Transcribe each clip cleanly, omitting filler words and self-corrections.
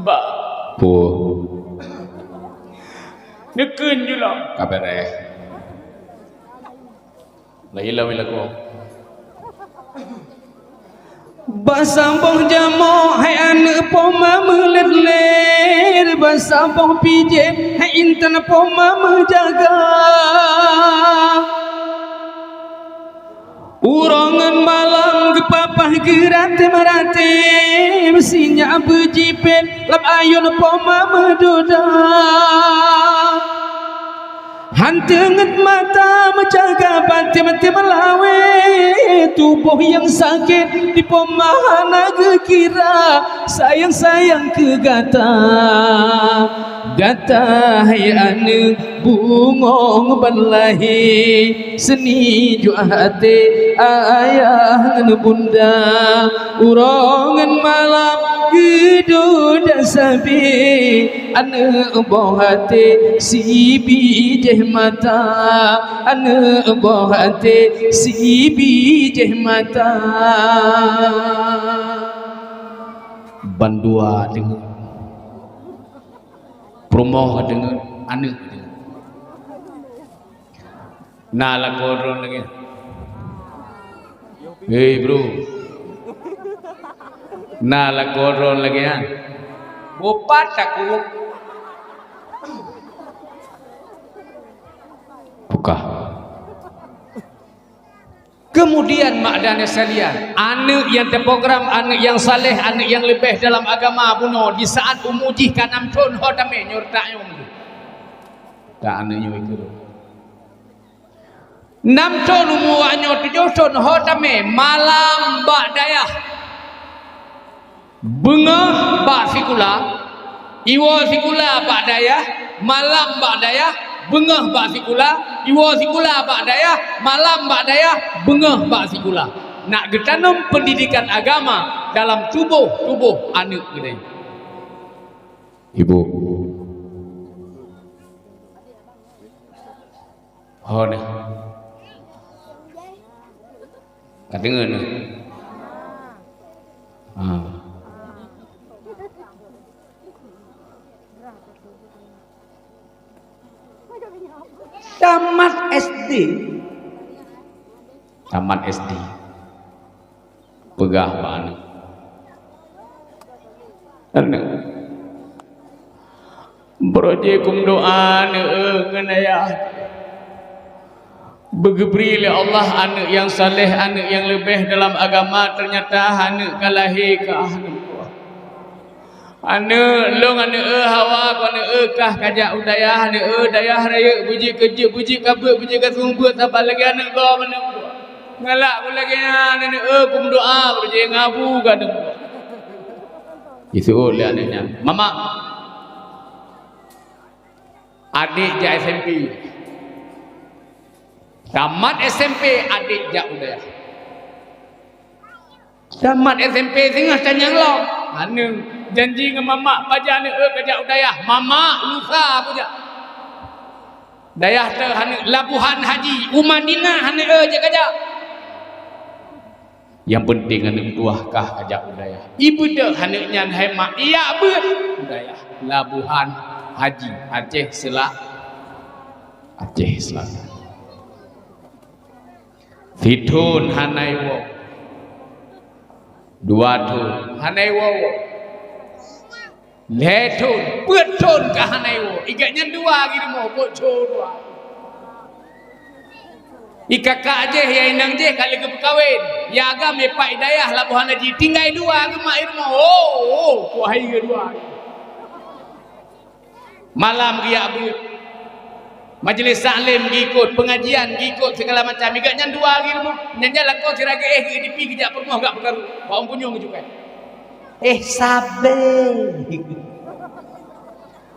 Ba. Pu. Neken je lah. Kabere. Lahila wilaku. Basambong jamo hai anak poma melet-let, basambong pije hai intan poma menjaga. Urongan malam gepapah gerate merate, mesinya bejipet lap ayun poma medoda. Hantenget mata menjaga mati-mati melawe, tubuh yang sakit di pemahana kekira, sayang-sayang ke gata hai ane bungong berlahi, seni jua hati ayah dan bunda. Urongan malam gedung dan sabi, ane bawah hati si bijih mata, ane bawah hati si bijih mata. Bandua dengan promo dengan ane nah la kodron lagi. Hey bro, nah la kodron lagi ya. Bopat aku Buka. kemudian makdana sekalian, anak yang terprogram, anak yang saleh, anak yang lebih dalam agama buno di saat umuji kanam ton hodame nyurta nyum Tak anaknya itu. 6 ton umuanyo 7 ton hodame malam bak dayah bengah bak sikula iwa sikula bak dayah malam bak dayah bengah bak sikula iwa sikula bak dayah malam bak dayah bengah bak sikula. Nak getanam pendidikan agama dalam tubuh anak gede. Ibu. Oh nih. Kadengen. Tamat SD. Tamat SD. Pegah banget. Anak. Brojekum doa ngenaya. Begebri oleh Allah anak yang saleh, anak yang lebih dalam agama, ternyata anak kalahi ke anak long anak hawa ko anak kah kajak udayah anak dayah raya puji kerja puji kabut puji kasumbuh apa lagi anak kau mana ngalak pun lagi anak kum doa berje ngabu gadeng itu oleh anaknya mama adik ja SMP tamat SMP adik ja udayah tamat SMP tengah tanyang lo anak janji dengan mama baca ni kerja dayah mama lusa puja dayah te labuhan haji Madinah hani je kerja yang penting anak tuah kah kerja dayah ibu de hani nyan hai mak iya ber dayah labuhan haji Aceh Selatan fitun hanai wo 2 thun hanai wo letun petun ke hanai wo igaknya 2 gitu mau bocor 2 ikakak aja ya inang je kali ke kawin ya agam me pak hidayah labuhan haji tinggal 2 ke mak irmo kuahai ke 2 malam dia abut majlis salim ngikut pengajian ngikut segala macam igaknya 2 gitu mo nyanjala kau sirage dipi kejak permoh gak perkara baum punyung juga sabar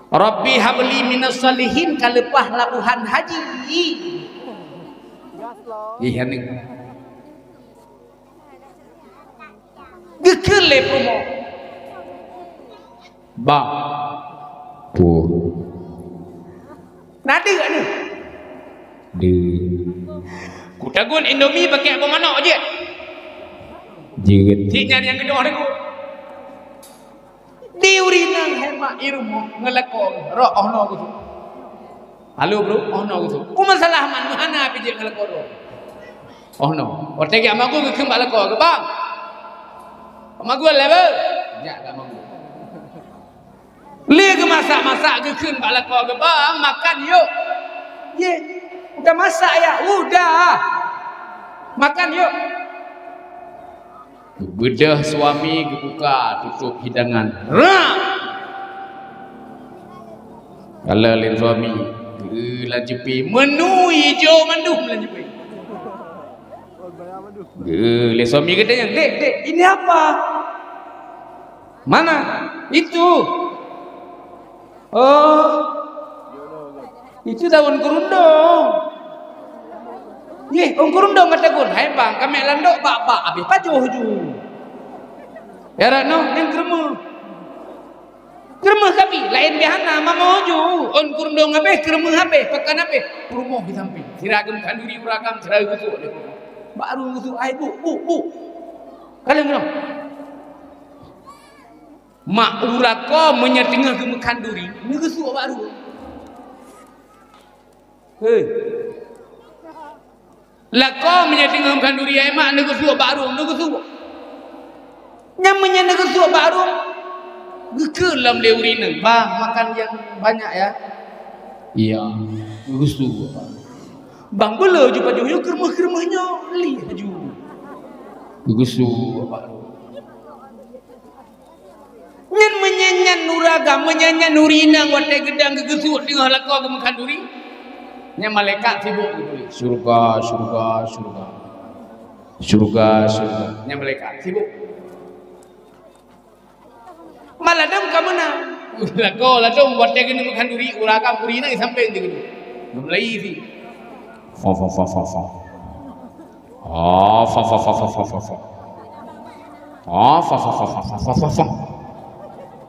Rabbi habli minas salihin kalepah labuhan haji iya nih gekele promo bang pu nadi gak nih di kutagun Indomie pakai apa mana aja jigit si nyari yang kedua aku diurinang mak irmo ngelako ro ono gitu. Halo bro, ono gitu. Ku masalah man mana pije ngelako ro. Ono. Orte ki amaku ke kembal ko ke bang. Amaku level. Ja ka amaku. Le ke masak-masak ke kembal ko ke bang makan yuk. Ye, udah masak ya? Udah. Makan yuk. Bedah suami kebuka tutup hidangan. Kalau lain suami lanjepi menu hijau mandum lanjepi. Lain suami katanya, dek, ini apa? Mana? Itu. Oh, itu daun kerundung. Ye, orang kurundong kata kun, hai bang, kami landok bak habis pajuh ju. Ya rano, yang keremah. Keremah kapi, lain bihana mama ju. On kurundong habis, keremah habis, pekan habis. Perumoh di samping. Siragam kanduri uragam, siragam gusuk. Baru gusuk, ai bu. Kalian kenapa? Mak urako menyetengah ke kanduri, ni gusuk baru. Hei. Lako menyetengah kanduri ai mak negusuk baru, negusuk. Nyamanya negusuk baru. Gekelam leurina. Bang, makan yang banyak ya. Iya, negusuk. Bang bela je baju yo kermah-kermahnya li baju. Negusuk baru. Nyan menyanyan nuraga, menyanyan nurina wate gedang gegusuk tengah lako ke kanduri. Nya malaikat sibuk gitu. Surga. Nya malaikat sibuk. Malah dam ka mana? Lako ladom wate gini kanduri uraka purina sampai gitu. Mulai si. Fa.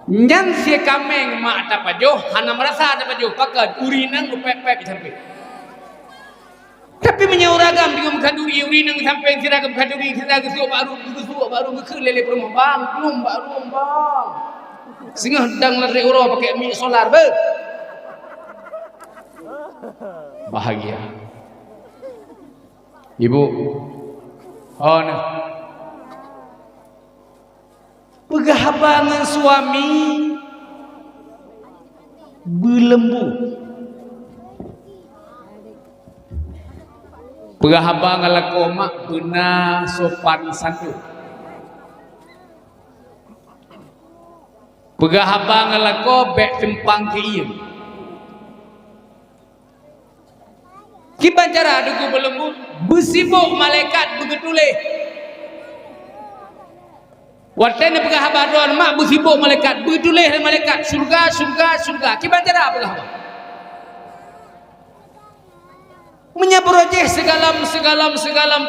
Nyan si kameng mak dapat jo, hana merasa dapat jo, pakai urinang pepek sampai. Tapi menyauragam dengan kanduri urinang sampai siragam kanduri siragam gusuk baru lele perumah bang, belum bang. Singa dang lari uro pakai minyak solar ber. Bahagia. Ibu. Oh nah. Pegahabangan suami berlembu. Pegahabangan lakomak benar sopan santun. Pegahabangan lako bek tempang ke iya. Kiban cara dugu berlembu bersibuk malaikat begetuleh. Wartanya pegahaban mak bersibuk malaikat begetuleh malaikat surga. Kiban cara pegahaban. Menyabrojeh segalam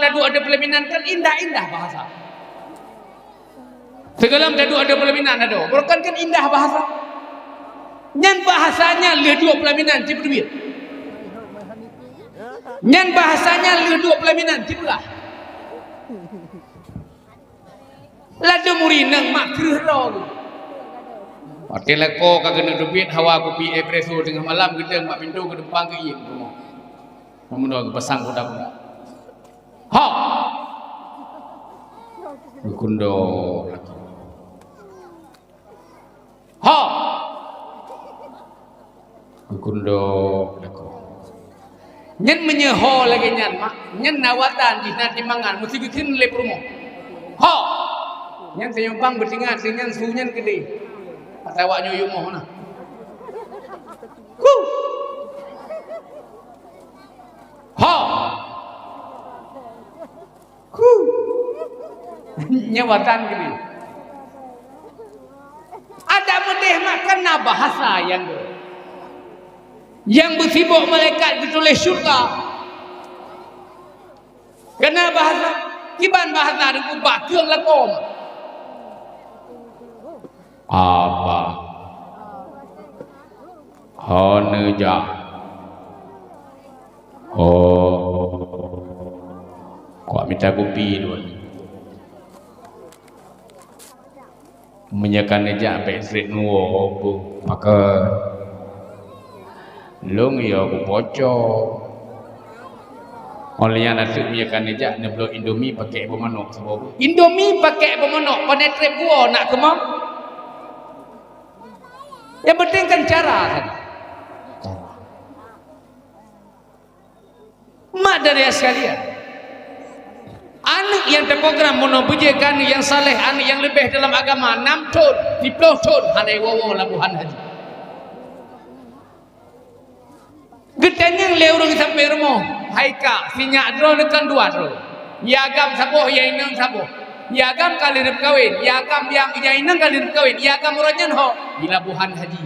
tadu ada pelaminan kan indah bahasa. Segalam tadu ada pelaminan ada. Bukan kan indah bahasa. Nyan bahasanya le dua pelaminan tipe duit. Nyan bahasanya le dua pelaminan tipe lah. Lada murinang mak kerero. Pakai ko kagak duit hawa kopi espresso tengah malam gedeng mak pintu ke depan ke iya. Namun ke pasang kuda-kuda. Ha. Kundo. Ha. Kundo. Nyen menyeho lagi nyan mak. Nyen nawatan di nanti mangan mesti bikin le promo. Ha. Nyen senyumpang bertingan senyan sunyan gede. Atawak nyuyuk moh nah. Ha. Nyawatan gini. Ada medeh makan bahasa yang bersibuk malaikat ditulis syurga. Kena bahasa kiban bahasa dengan bakian lakom. Apa? Honeja. Kok minta kopi dulu. menyakan aja backstreet nuo bu maka long ya bu pocok oleh yang nasi menyakan aja neblo Indomie pakai bermanok sebab Indomie pakai bermanok penetrate gua nak kemau yang penting kan cara tadi mak dari sekalian anak yang terprogram monobujekan yang saleh anak yang lebih dalam agama 6 tahun 10 tahun hanai wawo labuhan haji getanyang leurung sampai rumah haika sinyak dro nekan 2 dro yagam saboh yainang saboh yagam kali dep kawin yagam yang yainang kali dep kawin yagam uranyan ho di labuhan haji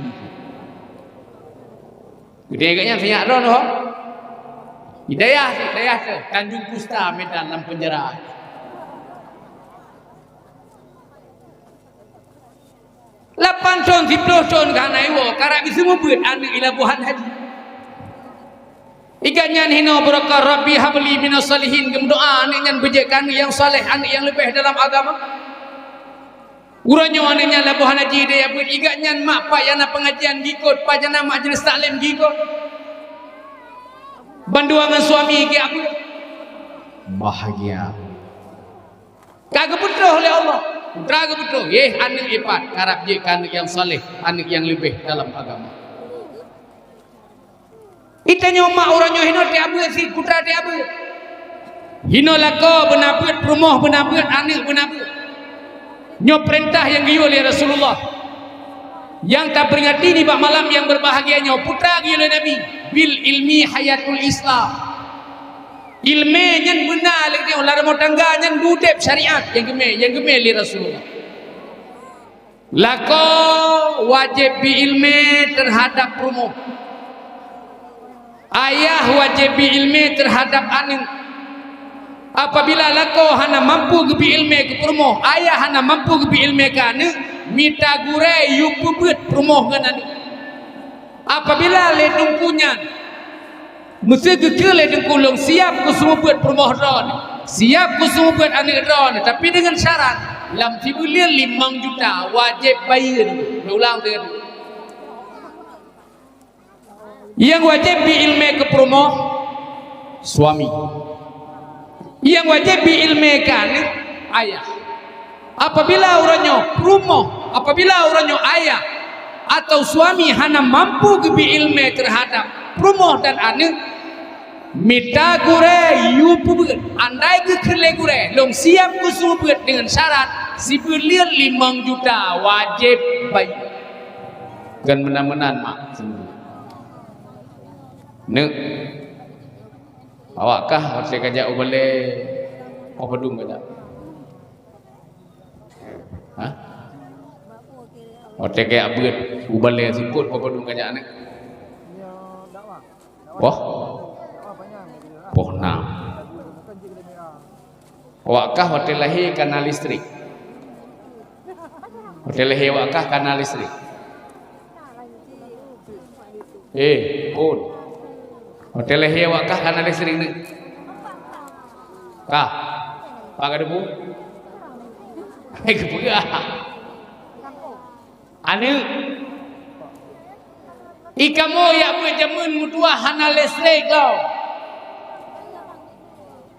gede agaknya sinyak dro ho Hidayah tu Tanjung Kusta Medan dalam penjara. Lapan tahun 10 tahun kan aiwo karak bisa membuat anak ilabuhan haji. Ikannya hina barakah Rabbi habli minas salihin berdoa anak yang berjekan yang saleh anak yang lebih dalam agama. Uranyo anaknya labuhan haji dia buat ikannya mak pak yang pengajian gikut pak jana majlis taklim gikut. Banduangan suami ke aku bahagia kagak betul oleh Allah kagak betul anak ipat karap je anak yang saleh anak yang lebih dalam agama itanya mak orangnya hino tiabe si putra tiabe hino lako benabut rumah benabut anak benabut nyo perintah yang giyo oleh Rasulullah yang tak peringati ni bak malam yang berbahagianya putra giyo oleh Nabi bil ilmi hayatul Islam ilmu yang benar lagi ular mau tangga yang budep syariat yang gemel li Rasulullah lako wajib bi ilmu terhadap rumah ayah wajib bi ilmu terhadap anak apabila lako hana mampu bi ilmu ke rumah ayah hana mampu bi ilmu ke anak mita gure yu pebet rumah ke anak apabila le dungkunya mesti ke le dungkulung siap ku semua buat rumah ron siap ku semua buat anak ron tapi dengan syarat lam tibulir 5 juta wajib bayar ulang dengan yang wajib bi ilmu ke rumah suami yang wajib bi ilmu ke anak ayah apabila orangnya ayah atau suami hana mampu bi ilmu terhadap rumah dan anak mita gure yupu beget andai ke kele gure long siap ku semua beget dengan syarat si belir 5 juta wajib bayar kan menan-menan mak nek awakkah saya kajak ubale apa dung kajak ha otek kayak beut ubale siput apa dung kajak anak wah Pohna wakkah hotel lahir kanal listrik hotel lahir wakkah kanal listrik pun hotel lahir wakkah kanal listrik ni kah pakai debu kepegah anu ikamu ya berjamun mutua hana listrik kau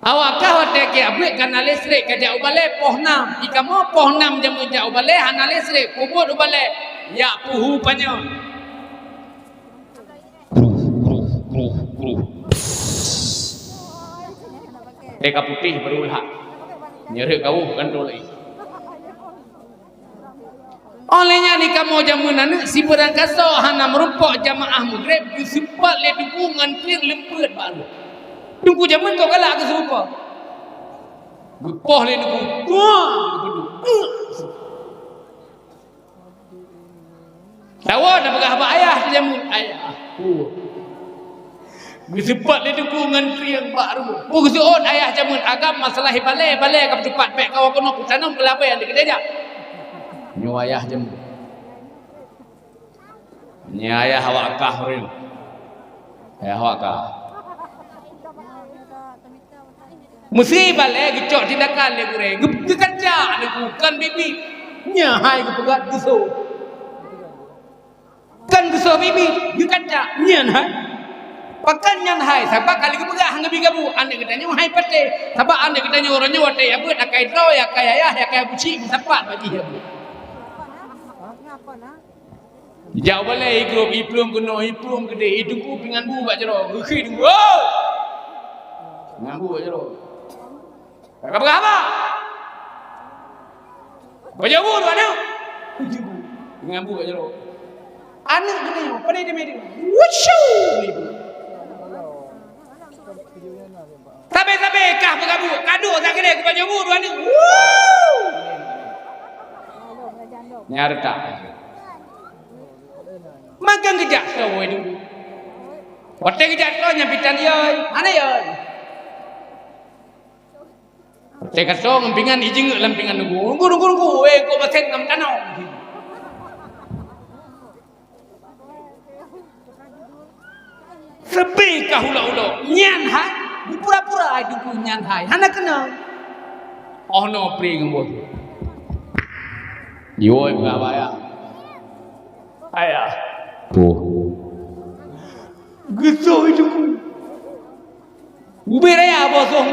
awakkah hotel ke abik kana listrik kajak ubale pohnam ikamu pohnam jamu jak ubale hana listrik kubut ubale ya puhu panyo teka putih berulah nyeri kau kan dolai olehnya ni kamu jamunan si berangkaso hana merupok jamaah maghrib disimpat le dukungan clear lempet baru tunggu zaman kau galak ke serupa gepoh le duku tawa dah pegah apa ayah jamun ayah disimpat le dukungan clear baru kusuon ayah jamun agam masalah balai ke cepat pek kau kono tanam kelapa yang dikit aja nyu ayah jamun ni ayah wakkah real ayah wakkah mesti balik gecok tindakan le gure gekerja le bukan bibi nya hai ke pegat geso kan geso bibi you kaca nya hai pakan nyan hai sabab kali ke pegat hang bigabu ande katanya hai pate sabab ande katanya orangnya wate ya buat akai tro ya kaya ya kaya buci sapat bagi ya bu jauh balai grup iplum kuno iplum gede hidungku pingan bu bak jero geki dulu pingan bu bak jero apa baca bu tu anak pingan bu bak jero anak gede pada dia medi wushu Tabe kah bergabu kado tak gede ke baca bu tu anak nyarta makan kejak tahu itu. Waktu kejak tahu nyampitan yoi, mana yoi? Waktu kasih ngampingan ijing lampingan nunggu, kau baten ngam tanau. Sepi kahula-hula, nyan hai, pura-pura itu nyan hai, hana kenal. Oh no, pri ngembut. Yoi berapa ya? Ayah. Geso hidupku Ubiraya bosong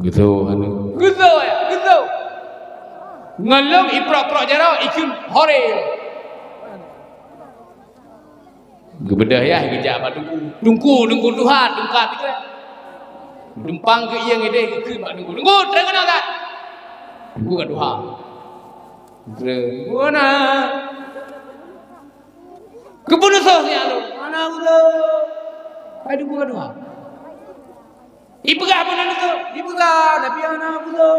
Geso ya Geso Ngelong iprak-prak jarau Ikun hore Gebedah ya Kejap Dungku Tuhan Dungkat Dumpang ke iya ngede Dungku Terang kenal tak Dungku ke Tuhan Terang Kebunuh sosial lu, mana aku tu? Aduh bukan doa. Ibu kah pun anak tu, ibu kah tapi anak aku tu.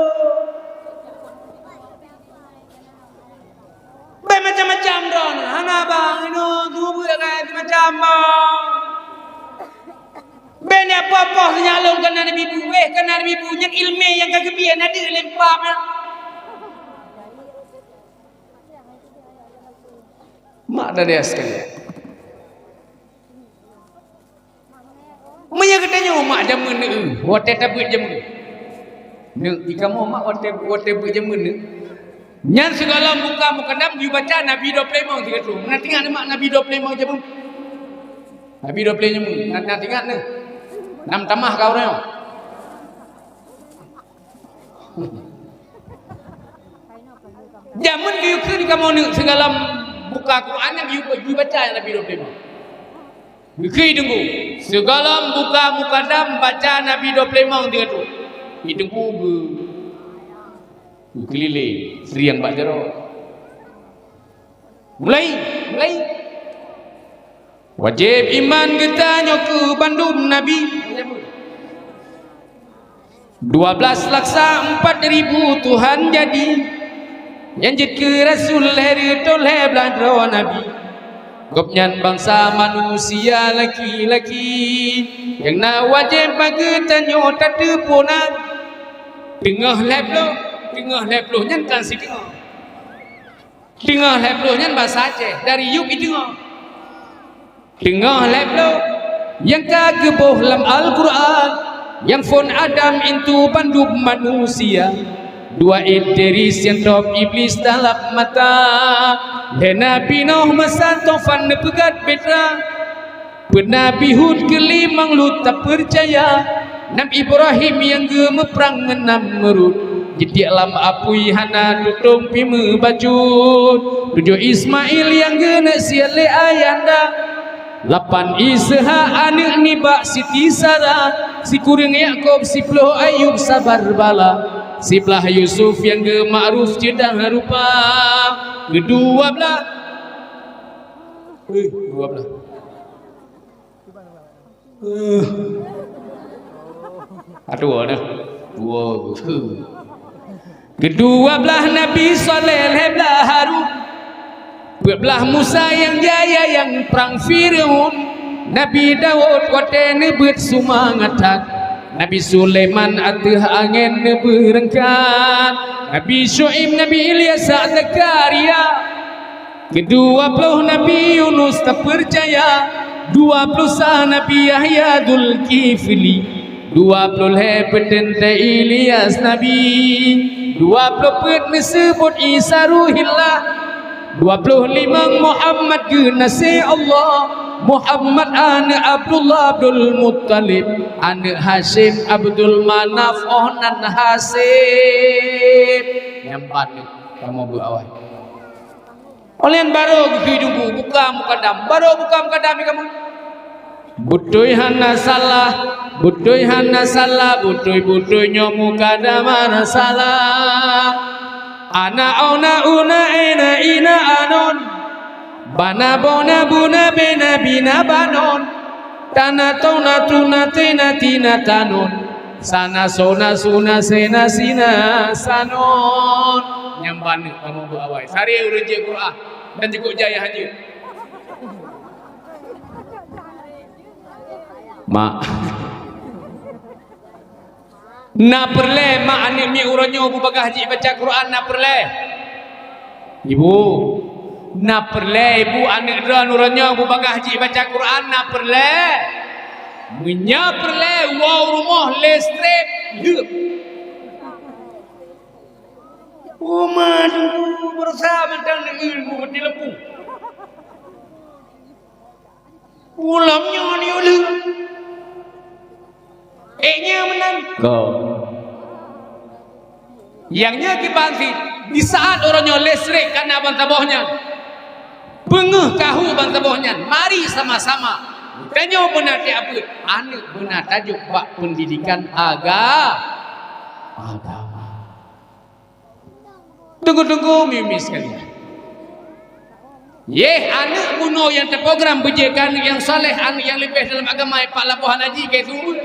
Macam-macam don, anak bang ini tubuh kayak macam bang. Ben apa senyalung kena nabi ibu, kena nabi ibu yang ilmu yang kegebian ada lempar. Mak dah dia sekali. Maya katanya mak jamun ni, wate tabut jamun. Ni ikamu mak wate but jamun ni. Nyan segala muka mukadam you baca Nabi 25 mau tiga tu. Nanti ingat mak Nabi 25 mau jamun. Nabi 25 jamun. Nanti ingat ni. Nam tamah kau ni. Jamun you kiri kamu ni segala buka Quran yang you baca Nabi 25. Bukti tunggu. Segala buka mukadam baca Nabi 25 tiga tu. Hidungku keliling seriang bak jero. Mulai. Wajib iman kita nyoku bandum Nabi. 12 laksa 4.000 Tuhan jadi. Yang ke Rasul hari toleh beladro Nabi. Gopnyan bangsa manusia laki-laki yang nak wajib bagi tanyo tadepuna tengah leplo nyan kan si tengah leplo nyan bahasa Aceh dari yuk itu tengah leplo yang kageboh dalam Al-Quran yang fon Adam itu panduk manusia dua Idris yang top iblis dalam mata dan Nabi Nuh masa tofan nepegat betra Nabi Hud kelimang lu tak percaya Nabi Ibrahim yang gemeprang enam merut jadi alam apui hana tutung pime bajut 7 Ismail yang gena siale ayanda 8 Isha anak nibak Siti Sarah si kuring Yakob si Ploh Ayub sabar bala Siblah Yusuf yang ke ma'ruf jedang rupa kedua belah aduh ada kedua belah Nabi Saleh belah Harun belah Musa yang jaya yang perang Fir'aun Nabi Daud kote nebet sumangatan Nabi Sulaiman atih angin berengkat Nabi Syuaib Nabi Ilyas Zakaria kedua puluh Nabi Yunus tak percaya 20 Nabi Yahya Dzulkifli 20 petente Ilyas Nabi 20 disebut Isa Ruhillah, 25 Muhammad Nasi Allah, Muhammad anak Abdullah Abdul Muttalib, anak Hashim Abdul Manaf onan Hasib. Nyampan kamu berawal. Olian baru hidupku buka mukadam, baru buka mukadam kamu. Butuy hana salah, butuy hana salah, butuy nyomu kadamana salah. Ana una ina anon, bana bona buna bena bina banon, tanah tona tuna tina tanon, sana sona suna sena sina sanon. Nyamban kamu berawai. Sari urut je Quran dan cukup jaya haji. Mak na perle mak anik mi uronyo bu bagah haji baca Quran na perle ibu na perle ibu anik ran uronyo bu bagah haji baca Quran na perle menya perle wow rumah listrik hidup rumah dulu bersama dan ilmu di lembu ulamnya ni ulu nya menang go yangnya kibansi di saat orangnya listrik karena bantabohnya bengeh kahu bantabohnya mari sama-sama kanyo benar ti apa anu benar tajuk bak pendidikan agama tunggu mimi sekalian anak bunuh yang terprogram berjekan yang soleh anak yang lebih dalam agama Pak Labuhan Haji ke semua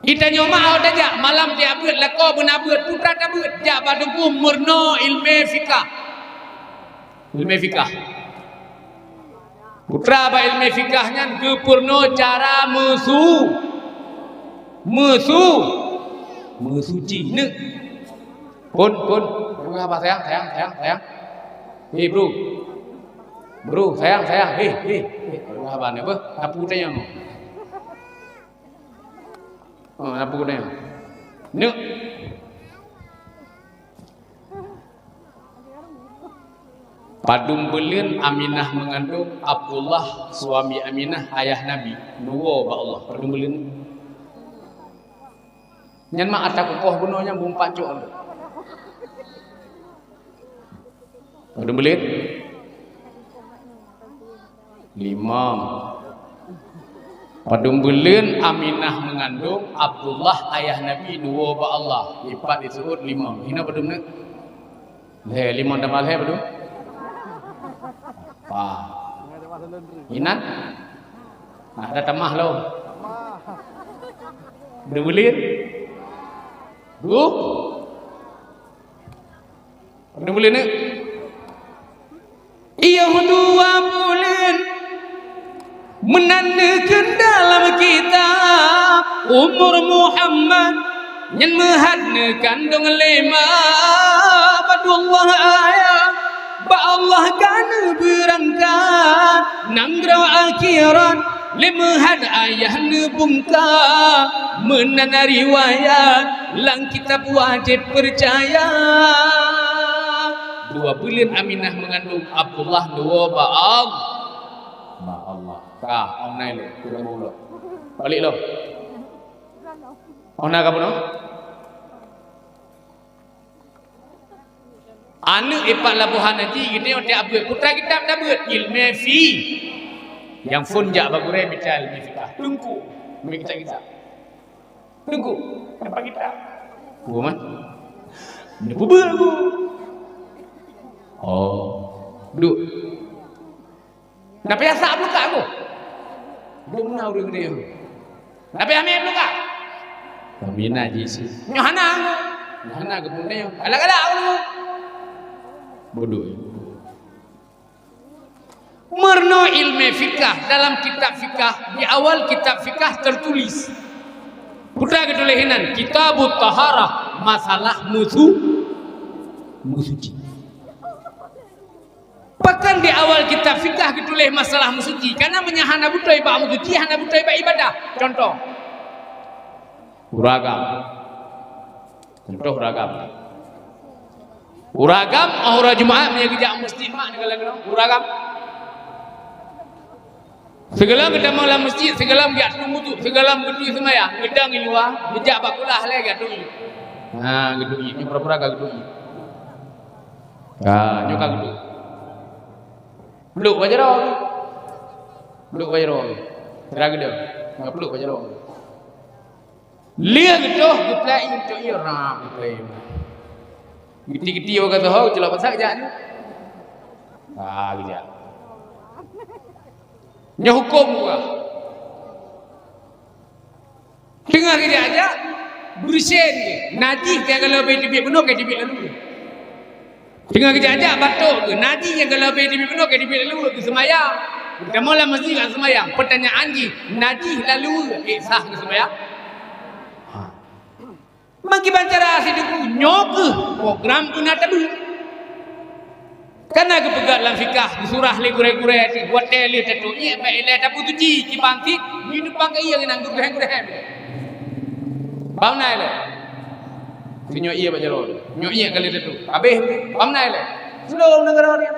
kita nyoma awak dajak malam dia abut lako benabut putra tabut jak paduku murno ilmu fikah putra ba ilmu fikahnya ke purno cara mesuci ne pun apa sayang bro sayang apa ni apa apa tanya apa gunanya? Nek padum belin Aminah mengandung Abdullah suami Aminah ayah Nabi. Nuwo ba Allah padum belin. Nyan mak ata kokoh bunonya bumpak cuk. Padum belin 5 Padum belin Aminah mengandung Abdullah ayah Nabi dua ba Allah lipat disebut 5 hina padum ne le 5 damal he padum inat ada tamah lo padum belin padum belin ne iya 20 menandakan dalam kitab umur Muhammad yang menghadnakan dong 5 badullah ayat ba Allah kan berangkat nangrau akhirat lemahad ayah nebungka menana riwayat lang kitab wajib percaya 2 bulan Aminah mengandung Abdullah 2 ba Allah online lo, kurang lo, balik lo. Ona kamu no? Anu ipak Labuhan Haji gini otak abut putra kita abut ilmu fi yang funjak bagure bicara ilmu fikah. Tunggu, mari kita. Tunggu, apa kita? Gua man, ini bubur aku. Oh, duduk. Kenapa ya sah buka aku? Belum tahu dia gede. Kenapa ambil buka? Kami najis. Nyohana kemudian. Ala-ala aku. Bodoh. Merno ilmu fikah dalam kitab fikah di awal kitab fikah tertulis. Putra ketulisan Kitabut Taharah masalah musuci. Bahkan di awal kitab fikah ditulis masalah musuci karena menyahana butai ba musuci hana butai ba ibadah. Contoh. Uragam. Contoh ragam. Uragam orang Jumaat punya kerja masjid mak negala kena uragam. Segala kita malam masjid, segala giat tunggu tu, segala gedui semaya, gedang di luar, bijak bakulah lagi gedui. Ha, gedui ni pura-pura gedui. Ha, nyoka gedui. Peluk baca roh. Peluk baca roh. Terang dia. Enggak peluk baca roh. Lia gedoh geplai untuk ia ram geplai. Giti-giti orang kata hau celak pasak jak ni. Ha, gitu. Nya hukum gua. Dengar dia aja bersin ke. Najis dia kalau lebih penuh ke dibik lalu. Dengar dia aja batuk ke. Najis yang kalau lebih penuh ke dibik lalu ke semayang. Kita mula masjid kat semayang. Pertanyaan je, najis lalu sah ke semayang? Maki bancara asyik nyok program guna tabu. Karena kepegat dalam fikah di surah legure-gure di buat tele tetu iya baik le tabu tu ji ki bangkit ni depan ke iya nang gure-gure. Bang nai le. Sinyo iya baca ro. Nyo iya kali tetu. Habis bang nai le. Sudah negara dia.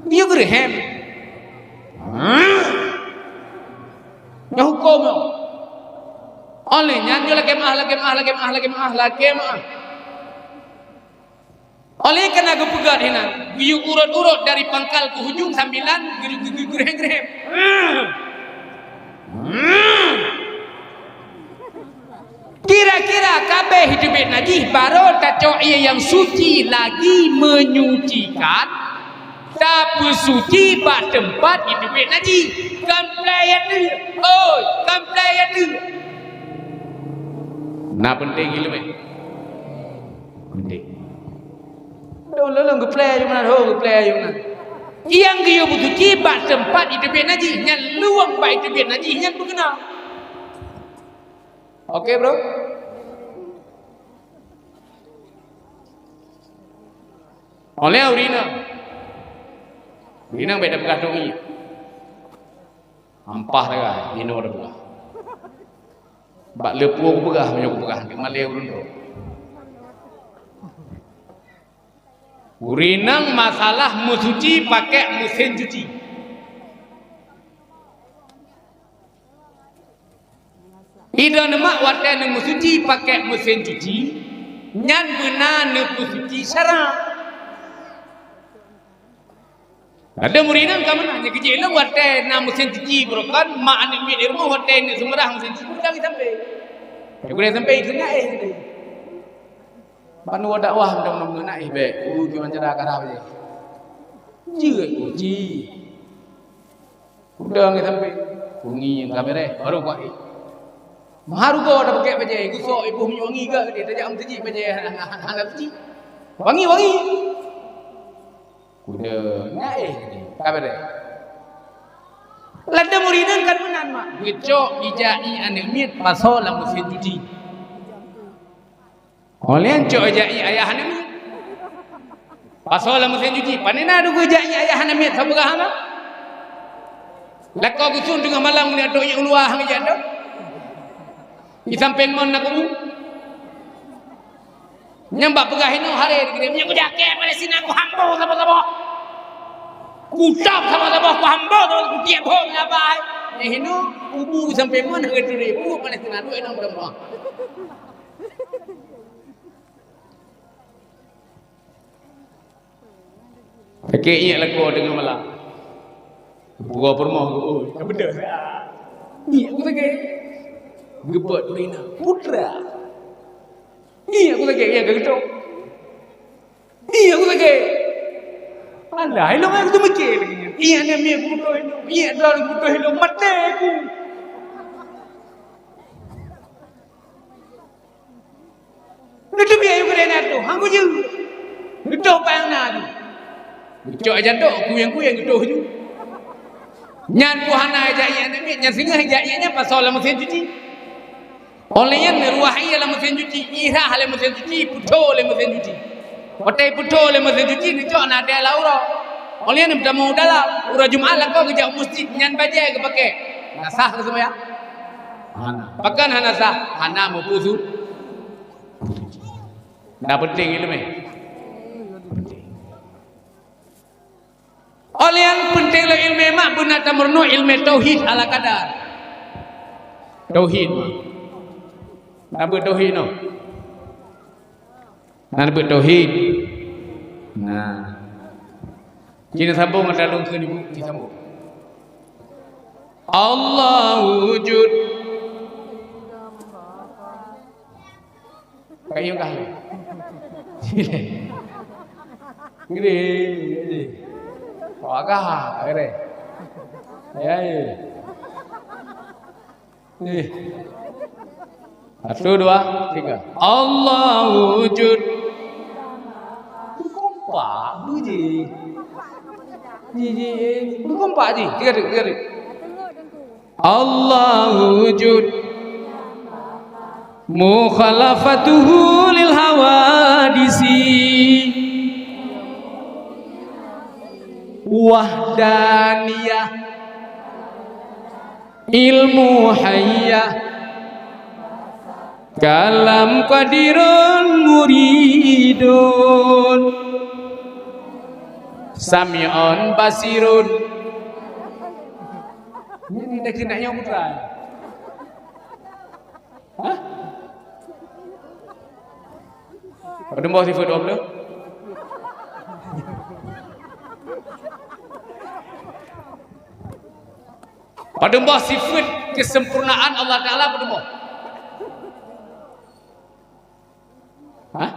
Dia gure hem. Nya hukum yo. Oleh nyanyo lagi mah. Oleh kena kepegat hinan, biu urut-urut dari pangkal ke hujung sambilan gerem-gerem. Kira-kira kabeh hidup najis baru taco ia yang suci lagi menyucikan tapi suci bak tempat hidup najis. Kamplai ada. Oh, kamplai ada. Nah penting gila baik. Penting. Lalu geplay je mana, geplay je mana. Yang dia butuh cibat tempat hidup najis, yang luang baik hidup najis, yang berkenal. Okey bro. Oleh urina beda bekas dongi. Ampah dah, ino dah bekas. Bak lepu aku begah punya aku begah di Malay urun. Urinang masalah mencuci pakai mesin cuci. Ida nemak wadah ne mencuci pakai mesin cuci, nyan benar ne mencuci syarah. Ada murinang kamu nanya kerja lah wadah na mesin cuci berokan mak anak di rumah wadah ne semerah mesin cuci dah sampai. Boleh sampai tengah Panu dakwah mudah-mudahan nak baik. Gimana cara karah je. Jeut uji. Udah ngi sampai. Bungi yang kamera baru buat. Maharu go dah pakai baje. Gusok ibu wangi ke dia tajak mencuci baje anak cuci. Wangi. Udah ngai kamera. Lada muridang kan menan mak. Gecok ijai anak miet pasal lah mesin cuci. Oleh cok ajai ayah hanami. Pasal lah mesin cuci. Panina ada gua ajai ayah hanami sama gahana. Lakau gusun tengah malam ni ada yang luah hang janda. Di samping mon nak aku. Nyambak pegahin hari ni dia punya jaket Palestina aku hambo sama-sama. Kutap sama-sama aku hambo sama tiap hong labai. Ni hino ubu sampai mon hang tu dia. Ubu Palestina tu enam berapa. Pakai ingat lagu dengan malam. Buka permah oh, tak benda. Ni aku pakai. Gebot Rina Putra. Ni aku pakai yang getok. Ni aku pakai. Alah, hello aku tu mikir lagi. Iya ni mi aku tu hello. Iya dah aku tu hello mate aku. Ni tu biar aku kena tu. Hang je. Getok pang na tu. Getok aja tu, kuyang getok tu. Nyan puhana aja iya ni, nyan singa aja iya pasal mesin cuci. Olehnya ruah iya mesin cuci, ira hal mesin cuci, puto le mesin cuci. Otai puto le mesin cuci ni cok na ada laura. Olehnya ni bertemu dalam urang Jumaat lah kau kerja masjid nyan bajai ke pakai. Nasah ke semua ya. Hana. Pakan hana sah, hana mau pusu. Dah penting ilmu. Penting. Oleh yang penting lah ilmu mak benar tamurnu ilmu tauhid ala kadar. Tauhid. Apa tauhid no? Apa tauhid? Nah. Kita sambung ada lungkeun ibu, disambung. Allah wujud. Kayu kah? Gede. Wagah, gede. Ya. Nih. 1, 2, 3. Allah wujud. Kompak bunyi. Kompak je. 3. Allah wujud. Mukhalafatuhu lil hawadisi. Wahdaniyah. Ilmu hayyah. Kalam qadirun muridun. Sami'un basirun. Ini dah kena yang putra. Hah? Pada mau sifat Allah. Pada mau sifat kesempurnaan Allah Taala pada mau. Hah?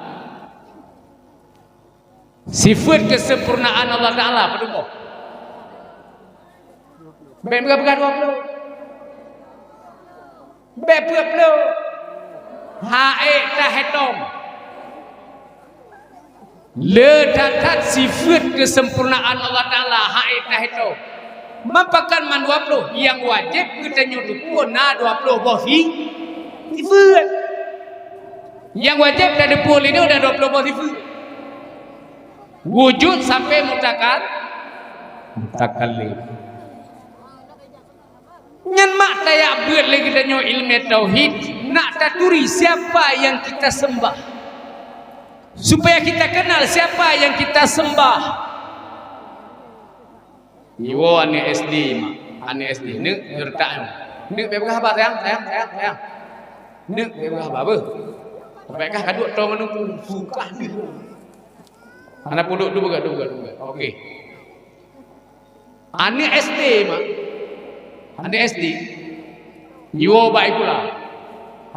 Sifat kesempurnaan Allah Taala pada mau. Beberapa 20. Beberapa. Hae tahetom. Ledakan sifat kesempurnaan Allah Taala hae tahetom. Mapakan man 20 yang wajib kita nyuruh na 20 bosi sifat. Yang wajib dari 10 ini udah 20 bosi sifat. Wujud sampai mutakallim. Nyan mak tayak buat lagi danyo ilmu tauhid nak taturi siapa yang kita sembah supaya kita kenal siapa yang kita sembah. Iwo ane SD mak ane SD nek ngertak nek bebek apa sayang nek bebek apa bebek kaduk tong menunggu suka ni anak puduk dulu okey ane SD mak ane SD Iwo baik pula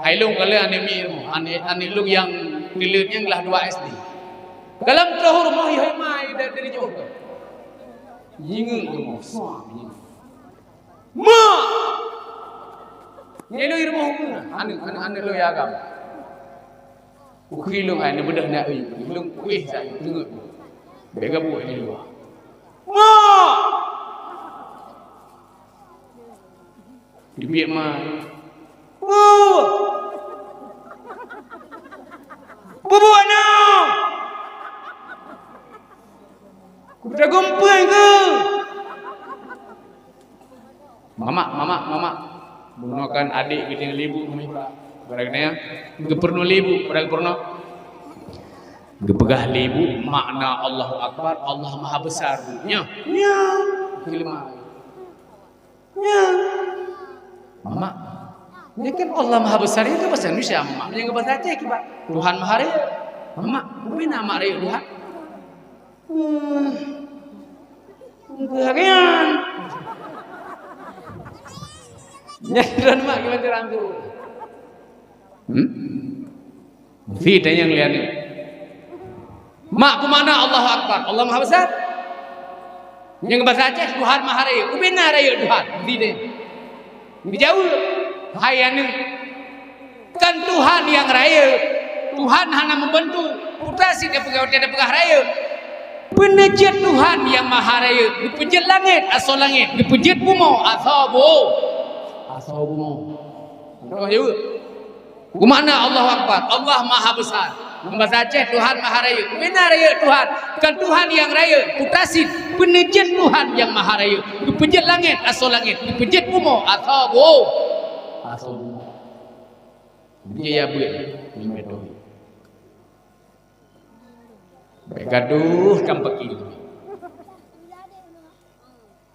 Hailung kala ane mi ane lu yang nilainya ngelah 2 SD dalam tahur mai dari jauh Yingung rumah suami. Ma. Nyelo rumah hubungan. Ane lo ya agam. Ukilung ane bedah nak euy. Ilung kuih saya dengar. Bega buat ni luar. Ma. Dibiak mai. Bubuan nak. Kuda gompai ke? Mama. Gunakan adik kita yang libu kami pula. Barangnya, geperno libu, barang gepegah libu makna Allahu Akbar, Allah Maha Besar. Nya. Kelima. Nya. Mama. Ini kan Allah Maha Besar itu bahasa Indonesia, Mama. Yang bahasa Aceh kibat. Tuhan Maha Raya. Mama, apa nama Raya Tuhan? Bagian. Nyadran mak gimana terangku? Fitah yang lihat ni. Mak kemana Allah Akbar? Allah Maha Besar. Yang bahasa Aceh Tuhan Maha Raya. Kubina Raya Tuhan. Fitah. Dijauh. Hayani. Kan Tuhan yang raya. Tuhan hanya membantu. Putasi dia pegah raya. Penejat Tuhan yang Maha Raya. Dipejat langit, asal langit. Dipejat bumi, asal bumi. Tahu juga? Kumana Allah Akbar? Allah Maha Besar. Bahasa Aceh Tuhan Maha Raya. Benar raya Tuhan. Kan Tuhan yang raya. Putasin. Penejat Tuhan yang Maha Raya. Dipejat langit, asal langit. Dipejat bumi, asal bumi. Dia ya buat medoh. Baik gaduh kampaki.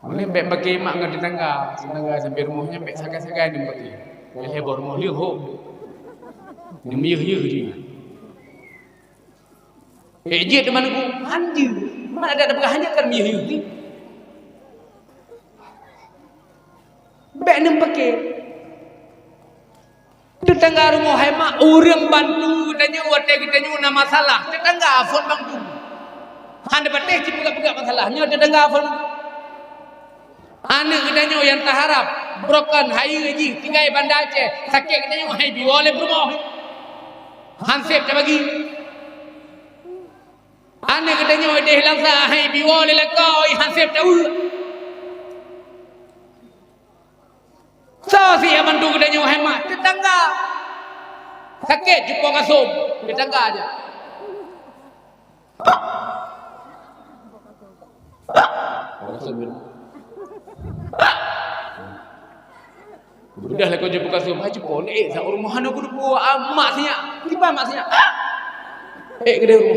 Boleh baik pakai mak dengan tetangga sampai rumahnya baik sakai-sakai dia pakai. Boleh hebor rumah dia hok. Dia miyuh-miyuh dia. Dia di mana ku? Handi. Mana ada hanya kan miyuh-miyuh ni. Baik nem pakai. Tetangga rumah hemat orang bantu tanya ada masalah. Tetangga phone bantu. Handa pateh buka masalahnya tetangga phone. Anak katanya yang tak harap broken hayu aji tinggal bandar Aceh sakit katanya hai biwale berumah. Hansip tak bagi. Anak katanya ada hilang sah hai biwale lekau hansip tak ul. So si bantu katanya hemat tetangga. Sakit jumpa kasum tetangga aja. Udahlah kau jumpa kasum haji pon sa rumah aku lupa mak sinya tiba mak sinya gede rumah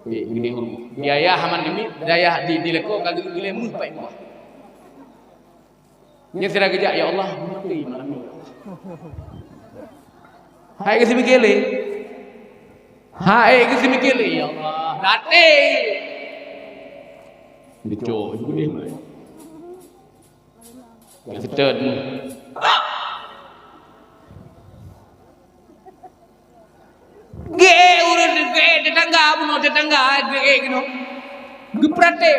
gede rumah biaya haman demi daya di leko kagak gile mu pai mu nya sira kerja ya Allah mati malam ni hai ke sini kele ya Allah late dico gede mai Ketet mu. Urut tetangga bunuh tetangga gitu. Geprate.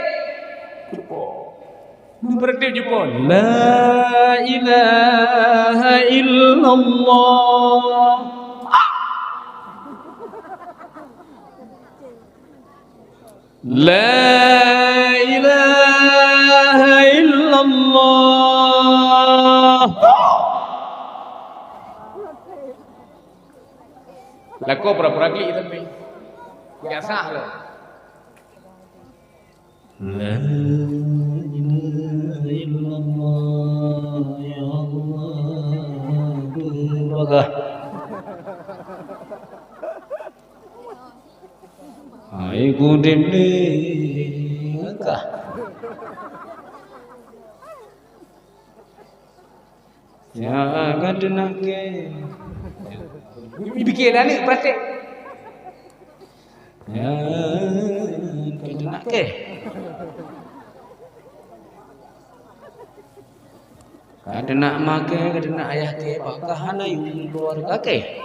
Geprate jupon. La ilaha illallah. La ilaha illallah. Lako pura-pura geli tapi biasa lah. La ilaha illallah ya Allah. Hai gudene kah? Jangan denake. Bikinlah ni praktek. Jangan denake. Kada nak make, kada nak ayah ke, bakah hana yung keluarga ke.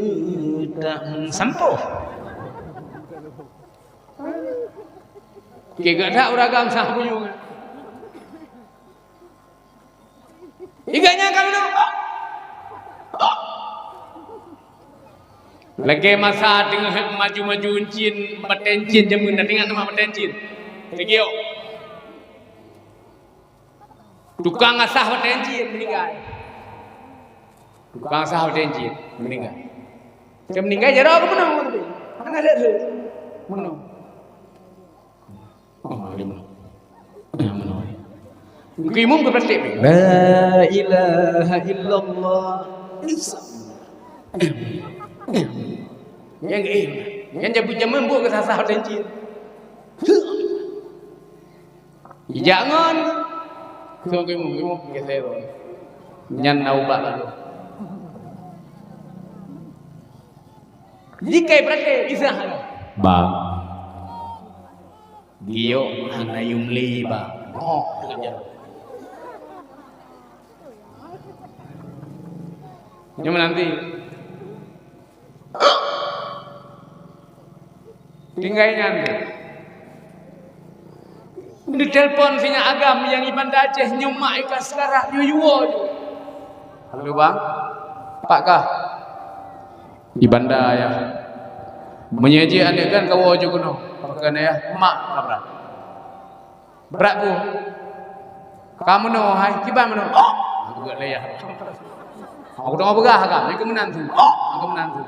Budang sampo. Kega dak uragam sah punyung. Iganya kamu no. Lagi masa tengah maju-maju cin, patencin jamun dengan nama patencin. Tegio. Tukang asah patencin meninggal. Tukang asah patencin meninggal. Dia meninggal jarang aku menang tapi. Mana ada tu? Menang. Oh, dia menang. Kimum berpraktik. La ilaha illallah. Yang jabut jaman buat kesasah tencin. Jangan. So kimum kesel. Nyan naubat lalu. Jika praktik bisa. Bang. Gio hana yumli bang. Oh, kerja. Yang nanti tinggal nanti di telepon sinya agam yang iban Aceh nyemak ikas sekarang yuyuo. Halo bang, pak kah di banda ya menyaji anda kan kau juga no pakai ya mak kabra berat bu kamu no hai kiban no aku gak layak. Aku dah berah kan, aku menantu. Aku menantu.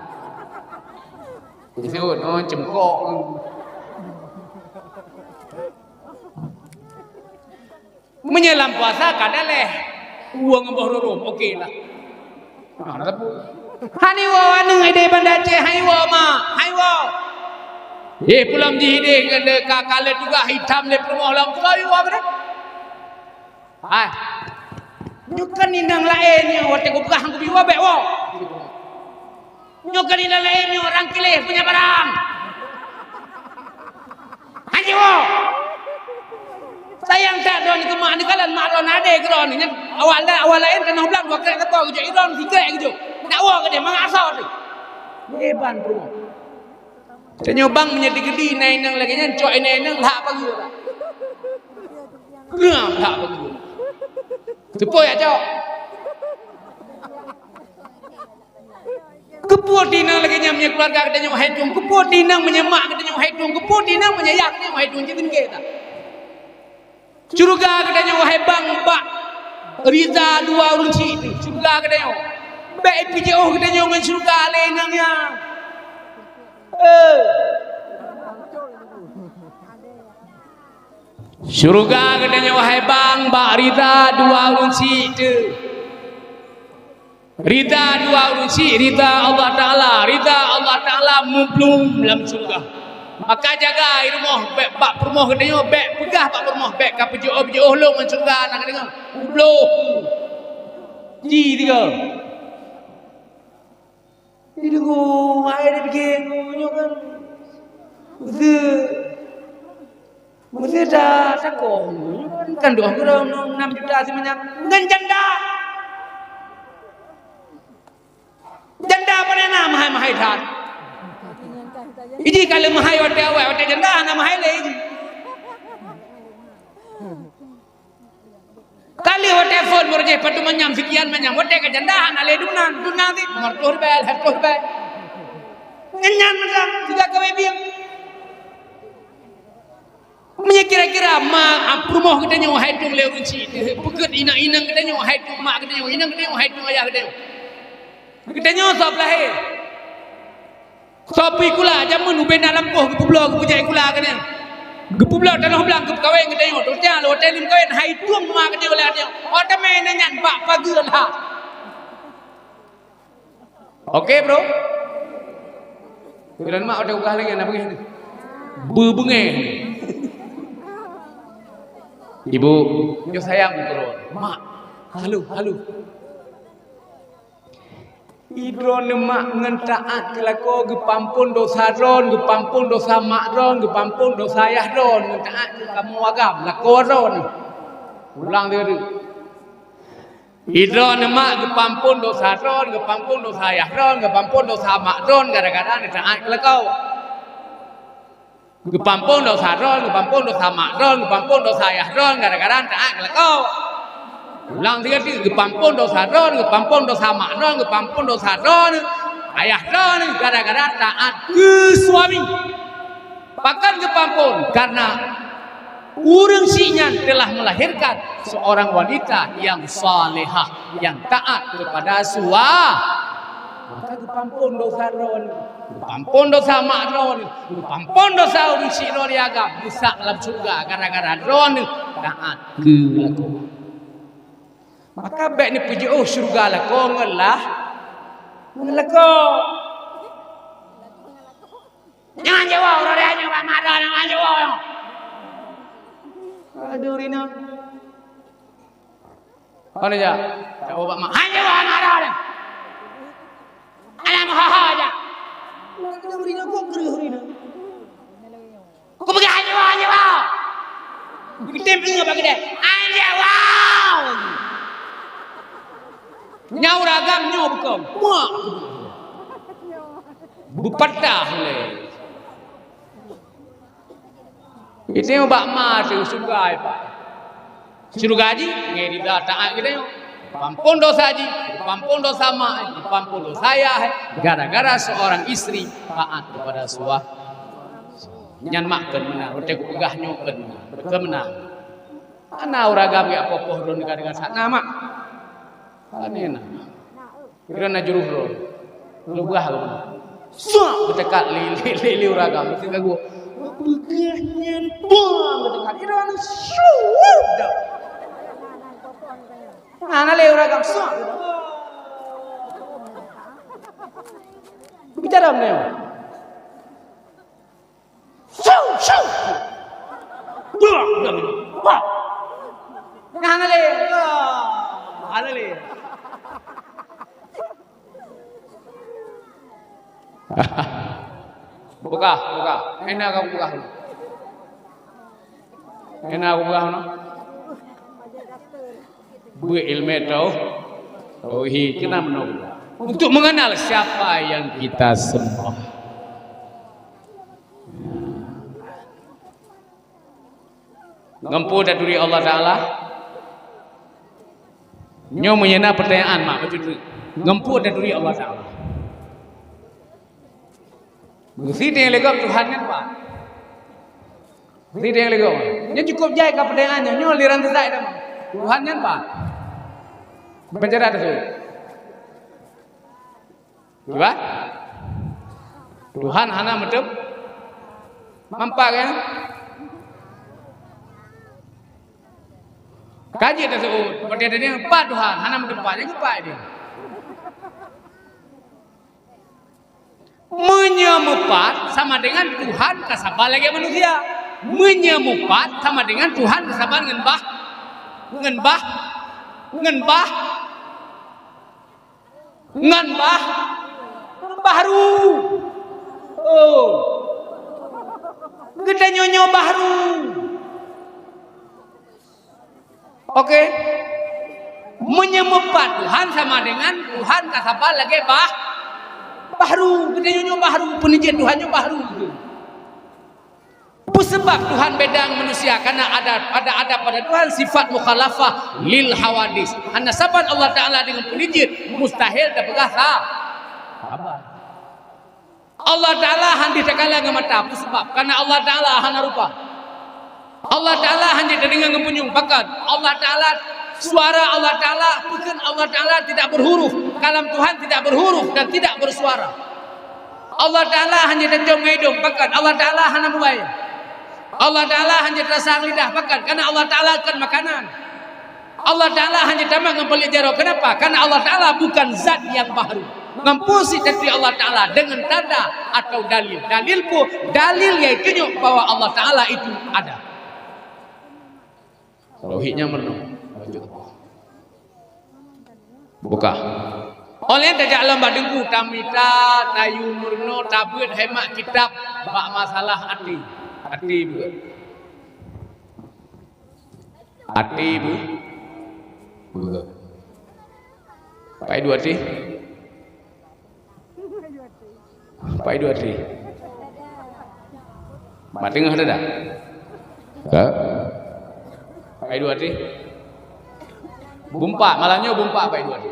Disebut no cemkok. Menyelam puasa kadang leh. uang ngembah rorom okeylah. Tapi hani wa anu ide banda ce hai wa ma hai wa. Pulam di ide kale kakale juga hitam le perumoh lam tu wa bre. Hai. Nyukan indang lain yang wate ko pegah ko biwa be wo. Nyukan indang lain yang orang kileh punya barang. Hani wo. Sayang tak don ke mak ni kalan mak don ade kron ni awal lain kan hoblang dua krek keto je iron tiga je. Tak wa ke dia mang asal tu. Heban bro. Tanya bang menjadi gedi nai nang lagi nya cok nai nang hak pagi tak. Geram hak pagi. Tepoi aja. Keput dinang lagi nya punya keluarga katanya haidung, keput dinang menyemak katanya haidung, keput dinang menyayak katanya haidung jadi kita. Curuga katanya wahai bang Pak Riza dua urunci curuga katanya baik PJO katanya ngan curuga lenangnya curuga katanya wahai bang Pak Riza dua urunci Rida dua urunci Rida Allah Ta'ala mublum dalam surga. Maka jaga rumah bek pak permoh katanya bek pegah pak permoh bek ka pejoh long man surga nak dengar ublo ji tiga itu go ai dia bikin nyo kan mesti dah sakong kan doh kira 6 juta sebanyak ngan janda pada nama mahai than Iji kalau mahai wate janda ana mahai le iji. Kali wate phone morje patu manyam sekian manyam wate ke janda ana le dunan ti martur bel hatur bel. Nyanyan macam tidak kawe biang. Punya kira-kira mak rumah kita nyawa haidung le runci. Pekat inang kita nyawa haidung mak kita nyawa inang kita nyawa haidung ayah kita. Kita nyawa sab lahir. Sopi kula jamun uben dalam poh gepublo gepujai kula kene. Gepublo tanah belang gep kaweng kene yo. Totnya lo telim kaweng hai tuang ma kene oleh dia. Ota main nyan pak pagi lah. Oke bro. Kiran mak ada ukah lagi nak pergi. Bebenge. Ibu, yo sayang bro. Mak, halo. Idron mak ngentaat kelako gepampun dosa ron, gepampun dosa mak ron, gepampun dosa ayah ron, ngentaat kamu agam lako ron. Ulang dia tu. Idron mak gepampun dosa ron, gepampun dosa ayah ron, gepampun dosa mak ron, gara-gara ngentaat kelako. Gepampun dosa ron, gepampun dosa mak ron, gepampun dosa ayah ron, gara-gara ngentaat kelako. Ulang tiga ti gepampun dosa ron, gepampun dosa mak ron, gepampun dosa ron, ayah ron gara-gara taat ke suami. Bahkan gepampun karena urang sinyan telah melahirkan seorang wanita yang salehah, yang taat kepada suami. Maka gepampun dosa ron, gepampun dosa mak ron, gepampun dosa urang si ron agam bisa dalam surga gara-gara ron taat ke laku. Maka baik ni puji surga lah kau ngelah kau jangan jawab orang dia hanya marah jangan jawab aduh Rina mana je jawab mak hanya jawab marah dia alam haha aja aduh Rina kau gerih Rina kau pergi hanya jawab kita pergi bagi dia hanya jawab nyau ragam nyau bukom muak bupatah le itu yang bak ma tu surga pak surga ji ngeri dah taat kita yo pampun dosa ji pampun dosa mak pampun dosa ayah gara-gara seorang istri taat kepada suami nyan mak kan benar utek pegah nyo kan betul benar ana ragam ya popoh ron dengan sana mak anena kira na juruh ro lugah lo suak berdekat li uragam mesti gagu begahnya bom berdekat kira na syuup Ana le ora gam so. Bicara ne. Shoo shoo. Wah. Ana le. Ana le. Buka. Enak kamu buka. Enak aku buka no. Berilmu tauhid kita menolak untuk mengenal siapa yang kita sembah. Ngempu dari Allah Taala. Nyo menyena pertanyaan mak macam tu. Ngempu dari Allah Taala. Mesti dia legap Tuhan kan Pak. Mesti dia legap. Nyo cukup jai ke pertanyaannya. Nyo liran tesai dah. Tuhan kan Pak. Bicara tu. Coba. Tuhan hana medem. Mampak kan? Kaji tersebut. Seperti ada yang Pak Tuhan hana medem Pak. Yang Pak dia. Menyemupat sama dengan Tuhan kesabar lagi manusia. Menyemupat sama dengan Tuhan kesabar ngenbah baru. Oh. Kita nyonyo baru. Oke. Menyemupat Tuhan sama dengan Tuhan kasabar lagi baru. Kita nyonyo baru. Penijin Tuhannya baru. Sebab Tuhan bedang manusia karena ada pada Tuhan sifat mukhalafah lil hawadis. Hanya saban Allah Taala dengan penijin mustahil dapat sabar. Allah Taala handi takala ngamata sebab karena Allah Taala hana rupa. Allah Taala hanya dengan ngepunyung pakat. Allah Taala suara Allah Taala bukan Allah Taala tidak berhuruf. Kalam Tuhan tidak berhuruf dan tidak bersuara. Allah Taala hanya denjong ngedong pakat. Allah Taala hana buaya. Allah Ta'ala hanya terasa lidah makan karena Allah Ta'ala akan makanan. Allah Ta'ala hanya tamak ngempeli jaro. Kenapa? Karena Allah Ta'ala bukan zat yang baru. Ngempusi dari Allah Ta'ala dengan tanda atau dalil. Dalil yaitu bahwa Allah Ta'ala itu ada. Tauhidnya merenung. Buka. Oleh tajak alam badengku tamita tayu murno tabut hemat kitab bak masalah hati. Hati bu, Pai dua hati, Pai dua hati, mati nggak ada dah, Pai dua hati, bumpa malahnya bumpa Pai dua hati,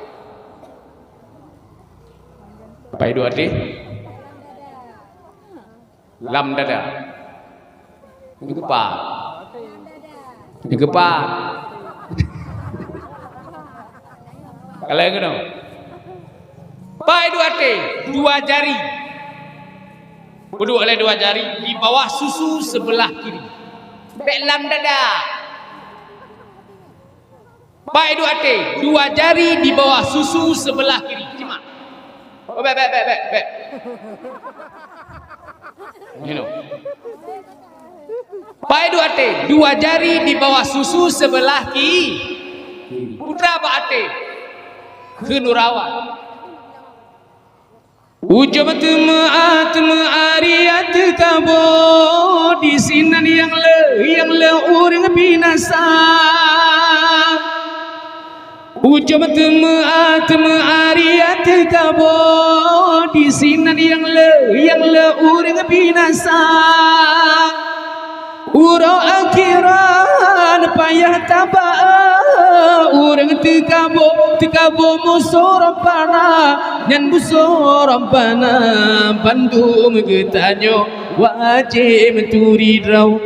Pai dua hati, lam dada. Gepak. Kalau yang kedua, Pai dua jari. Duduk oleh dua jari di bawah susu sebelah kiri. Belam dada. Pai dua jari di bawah susu sebelah kiri. Cima. Oh, baik. Ini. Pai dua jari di bawah susu sebelah kiri. Putra apa ate? Kenurawan. Ujabat ma'at ma'ariyat kabo di sinan yang urang binasa. Ujabat ma'at ma'ariyat kabo di sinan yang urang binasa. Uro akhiran payah tabaa urang tikabo musorapana nyan musorapana bandung getanyo wajib turi draw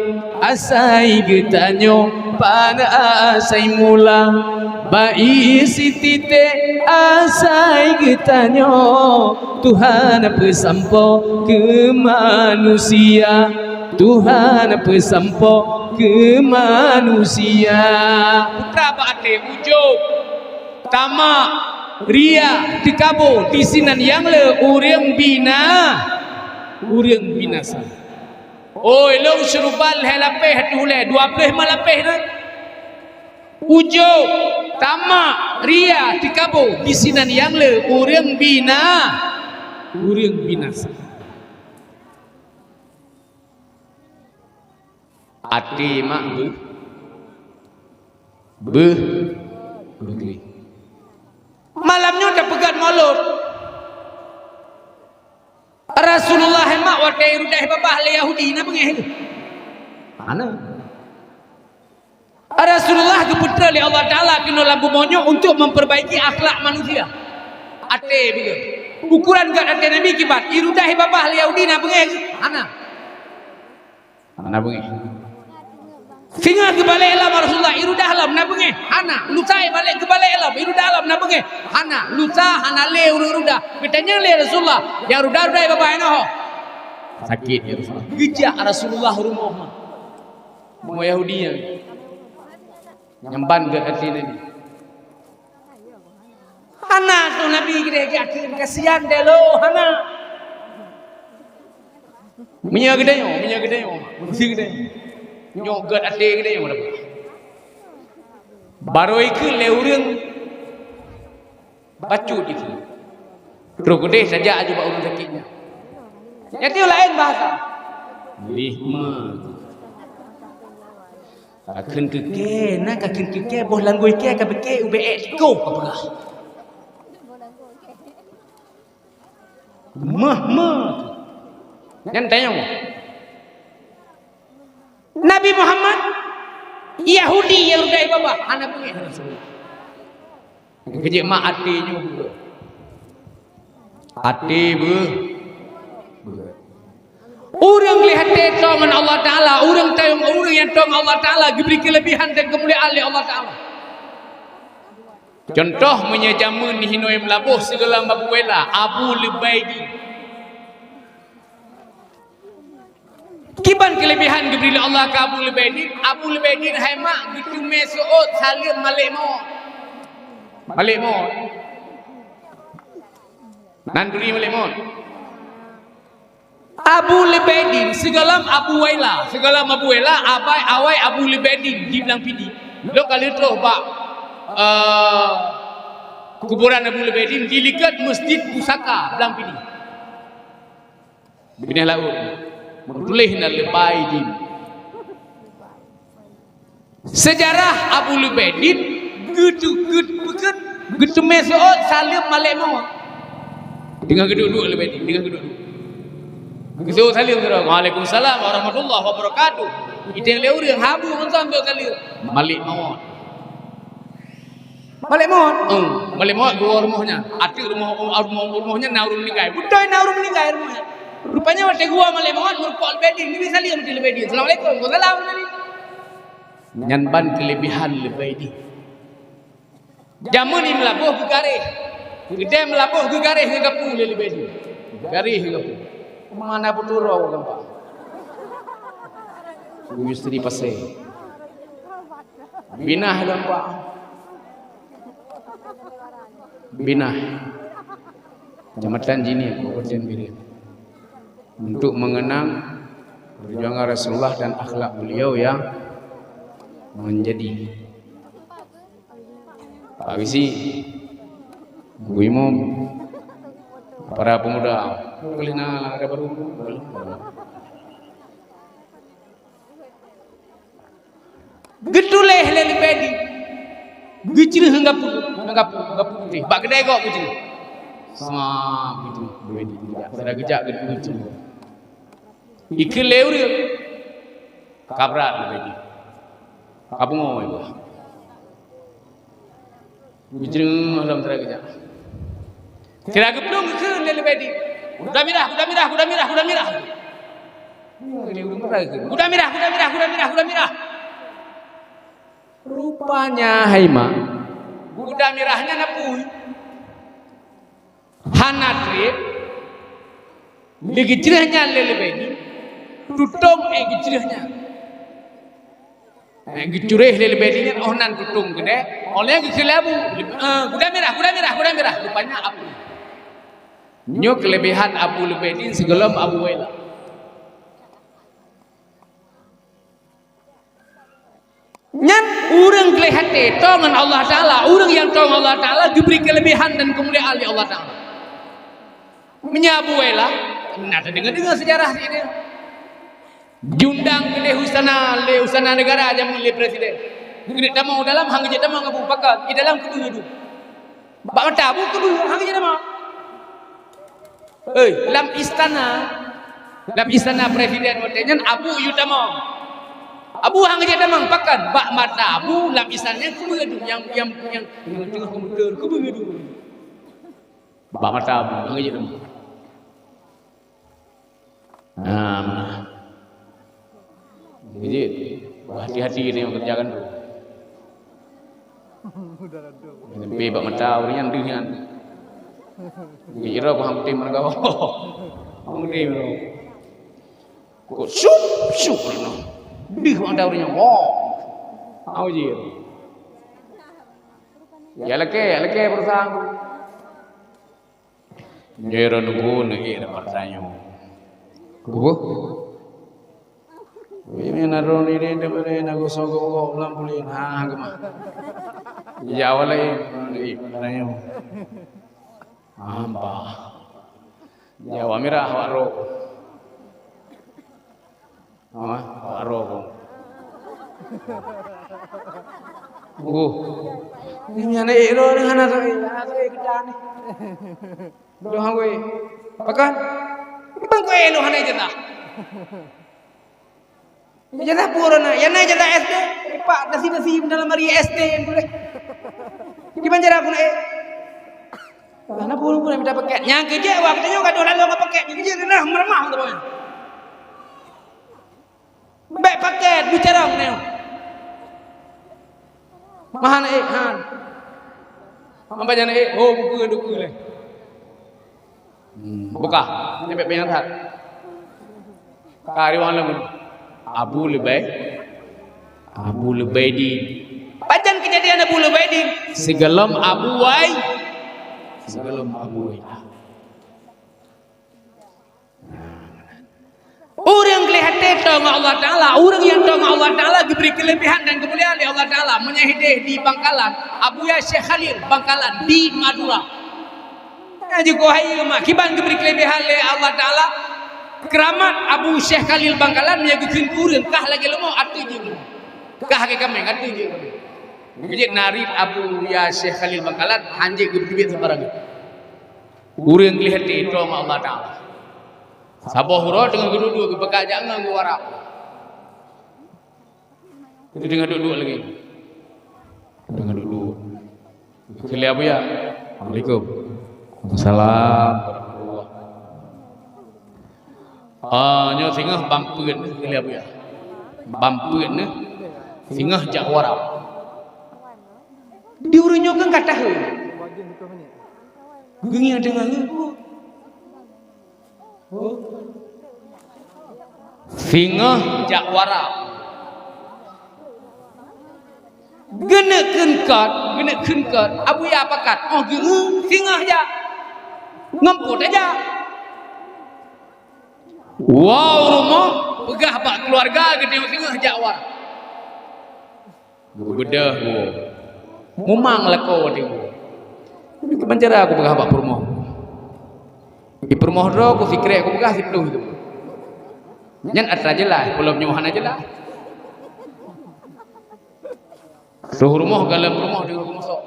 asai getanyo pana asai mula bai sitite asai getanyo Tuhan pesampo ke manusia Tuhan pesampo ke manusia. Putra apa ate ujub tamak, ria, dikabur, tisinan yang le urang binasa. Oi lo syurubal helapeh tu le 12 malapeh dah. Ujub, tamak, ria, dikabur, tisinan yang le urang binasa. Ati mak begeri. Malamnya dah pegat maulud. Rasulullah mak watai rudah babah le Yahudi na bengeh. Mana? Rasulullah keputra oleh Allah Taala kena lampu monyo untuk memperbaiki akhlak manusia. Ate begitu. Ukuran kat ate Nabi kibat. Irudah babah le Yahudi na bengeh. Mana bengeh? Singa ke balik alam Rasulullah irudah alam na bengeh hana lusai balik ke balik alam irudah alam na bengeh hana lusa hana le urudah bertanya le Rasulullah ya rudah bapa eno sakit ya Rasulullah gejak Rasulullah rumah mau Yahudi nyamban ke hati Nabi hana tu Nabi kira kasihan deh lo hana minyak gede mesti gede nyogat ade gede yang mana baru ikut leurang bacut itu terus gede saja aja urang sakitnya jadi lain bahasa lihma akan keke nak akan keke boh langgoi ke beke ube ko apa mah yang tanya Nabi Muhammad Yahudi yang udah bapa anak punya kerja mak hatinya hati orang lihat tongan Allah Taala orang yang tong Allah Taala diberi kelebihan dan kemuliaan oleh Allah Taala. Contoh menyajamun ni hinoi melabuh segala mabuela Abu Lubaidi. Kiban kelebihan diberi Allah ke Abu Lubaidin. Abu Lubaidin haimak gitu mesuot salim malik maut nanduri malik maut Abu Lubaidin segalam Abu Waila abai awai Abu Lubaidin di belang pidi lo kali terus pak kuburan Abu Lubaidin dilikat masjid pusaka belang pidi benih laut Mulih dan Lubaidin. Sejarah Abu Lubaidin gitu mesuot salim malik maut. Dengan geduk-geduk Lubaidin, dengan geduk-geduk. Gitu salim terus. Waalaikumsalam warahmatullahi wabarakatuh. Itu yang leur yang habu mensan tu kali. Malik maut. Malik maut dua rumahnya. Ati rumahnya naurun meninggal. Budai naurun meninggal rumahnya. Rupanya waktu gua Malik maut merpok Lubaidin. Ini bisa lihat Lubaidin. Assalamualaikum. Waalaikumsalam. Nyanban kelebihan Lubaidin. Jamun ni melabuh ke garih. Gede melabuh ke garih ke kapung Lubaidin. Garih ke kapung. Mana putur awak gampak. Istri pasai. Binah gampak. Binah. Jambatan jini Kabupaten Biren. Untuk mengenang perjuangan Rasulullah dan akhlak beliau yang menjadi Pak Wisi, Bu Imam, para pemuda, boleh nak ada baru, boleh. Geduleh lele pedi, gecil henggap putih, bak kedai kok gecil, sama gitu, pedi, tidak gejak gecil. Ikan leur dia, kabrat pedi, apa mau ibu? Gecil dalam tidak gejak. Kira geblong ke lele pedi, kuda mirah. Kuda mirah. Rupanya Haima kuda mirahnya napui hanatrip digijrihnya lelebeni tutong gijrihnya Gicureh lebih dingin onan kutung gede. Oleh kelabu. Kuda merah. Rupanya abu. Nyo kelebihan Abu Lubaidin segelam Abu Wailah. Nyan orang kelihatan tongan Allah Ta'ala. Orang yang tong Allah Ta'ala diberi kelebihan dan kemuliaan oleh Allah Ta'ala. Menyabu Wailah. Nah, dengar sejarah ini. Jundang ke Husana negara aja mulai presiden. Gede damau dalam hang je damau ngabu pakat. Di dalam kedua. Bak mata abu kedua hang je damau. Dalam istana presiden motenyan Abu Yudamong. Abu hang je damang pakan bak mata Abu dalam istananya kedua tu yang tengah komputer kedua tu. Bak mata Abu hang je damang. Jadi hati-hati ni yang kerjakan tu. Sampai bak mata orang dengan kira aku hang tim mereka. Hang tim mereka. Kok syup no. Dih orang orang wow. Au je. Ya leke bersang. Jero nunggu lagi ada pertanyaan. Kubu. Ini naron ini debere nago sogo lampulin ha gema. Ya walai pertanyaan. Amba. Jawa merah waro. Waro. Ini ana ero ni hana to kedane. Do hangwe. Pakan? Bang kowe eno hana jeta. Jeta purana, yana jeta SD. Pak nasi dalam hari SD yang boleh. Gimana cara aku nak? Karena pun minta paket. Yang kerja waktu tu kado lalu ngapa paket. Yang kerja rendah meremah tu bang. Baik paket bicara ni. Mahan han. Apa jangan buku le. Buka. Ni baik banyak tak. Kari wang lamun. Abu Lubaidin. Pajan kejadian Abu Lubaidin. Segelam Abu Wai. Orang kelihatan tong Allah Ta'ala. Orang yang tong Allah Ta'ala diberi kelebihan dan kemuliaan oleh Allah Ta'ala. Menyahidih di Bangkalan. Abu Ya Syekh Khalil Bangkalan di Madura. Jadi kohai mak kiban diberi kelebihan oleh Allah Ta'ala. Keramat Abu Syekh Khalil Bangkalan menyagukan kurang. Kah lagi lemah atu je. Kah lagi kami atu je. Jadi narid Abu Ya Syekh Khalil Bangkalan anjing bibit sebarang. Urang lihat itu sama Allah Taala. Sabah hura dengan kedua ke bekak jangan ke warak. Itu dengan duduk lagi. Dengan duduk. Kali Abu Ya. Assalamualaikum. Waalaikumsalam. Nyo singah bampeun kali Abu Ya. Bampeun ne singah jak warak. Diurunyo kan katah. Gengi dengan ibu. Singah jak warak. Genekeun kat. Abu Ya pakat. Oh gengi singah ja. Ngemput aja. Wow rumah pegah bak keluarga gede singah jak warak. Bedah gua. Mumang leko dia. Kemancara aku pegah bak permoh. Di permoh ro aku fikir aku pegah situ itu. Nyan atra jelas, belum nyuhan aja lah. Suhu rumah galam rumah di rumah sok.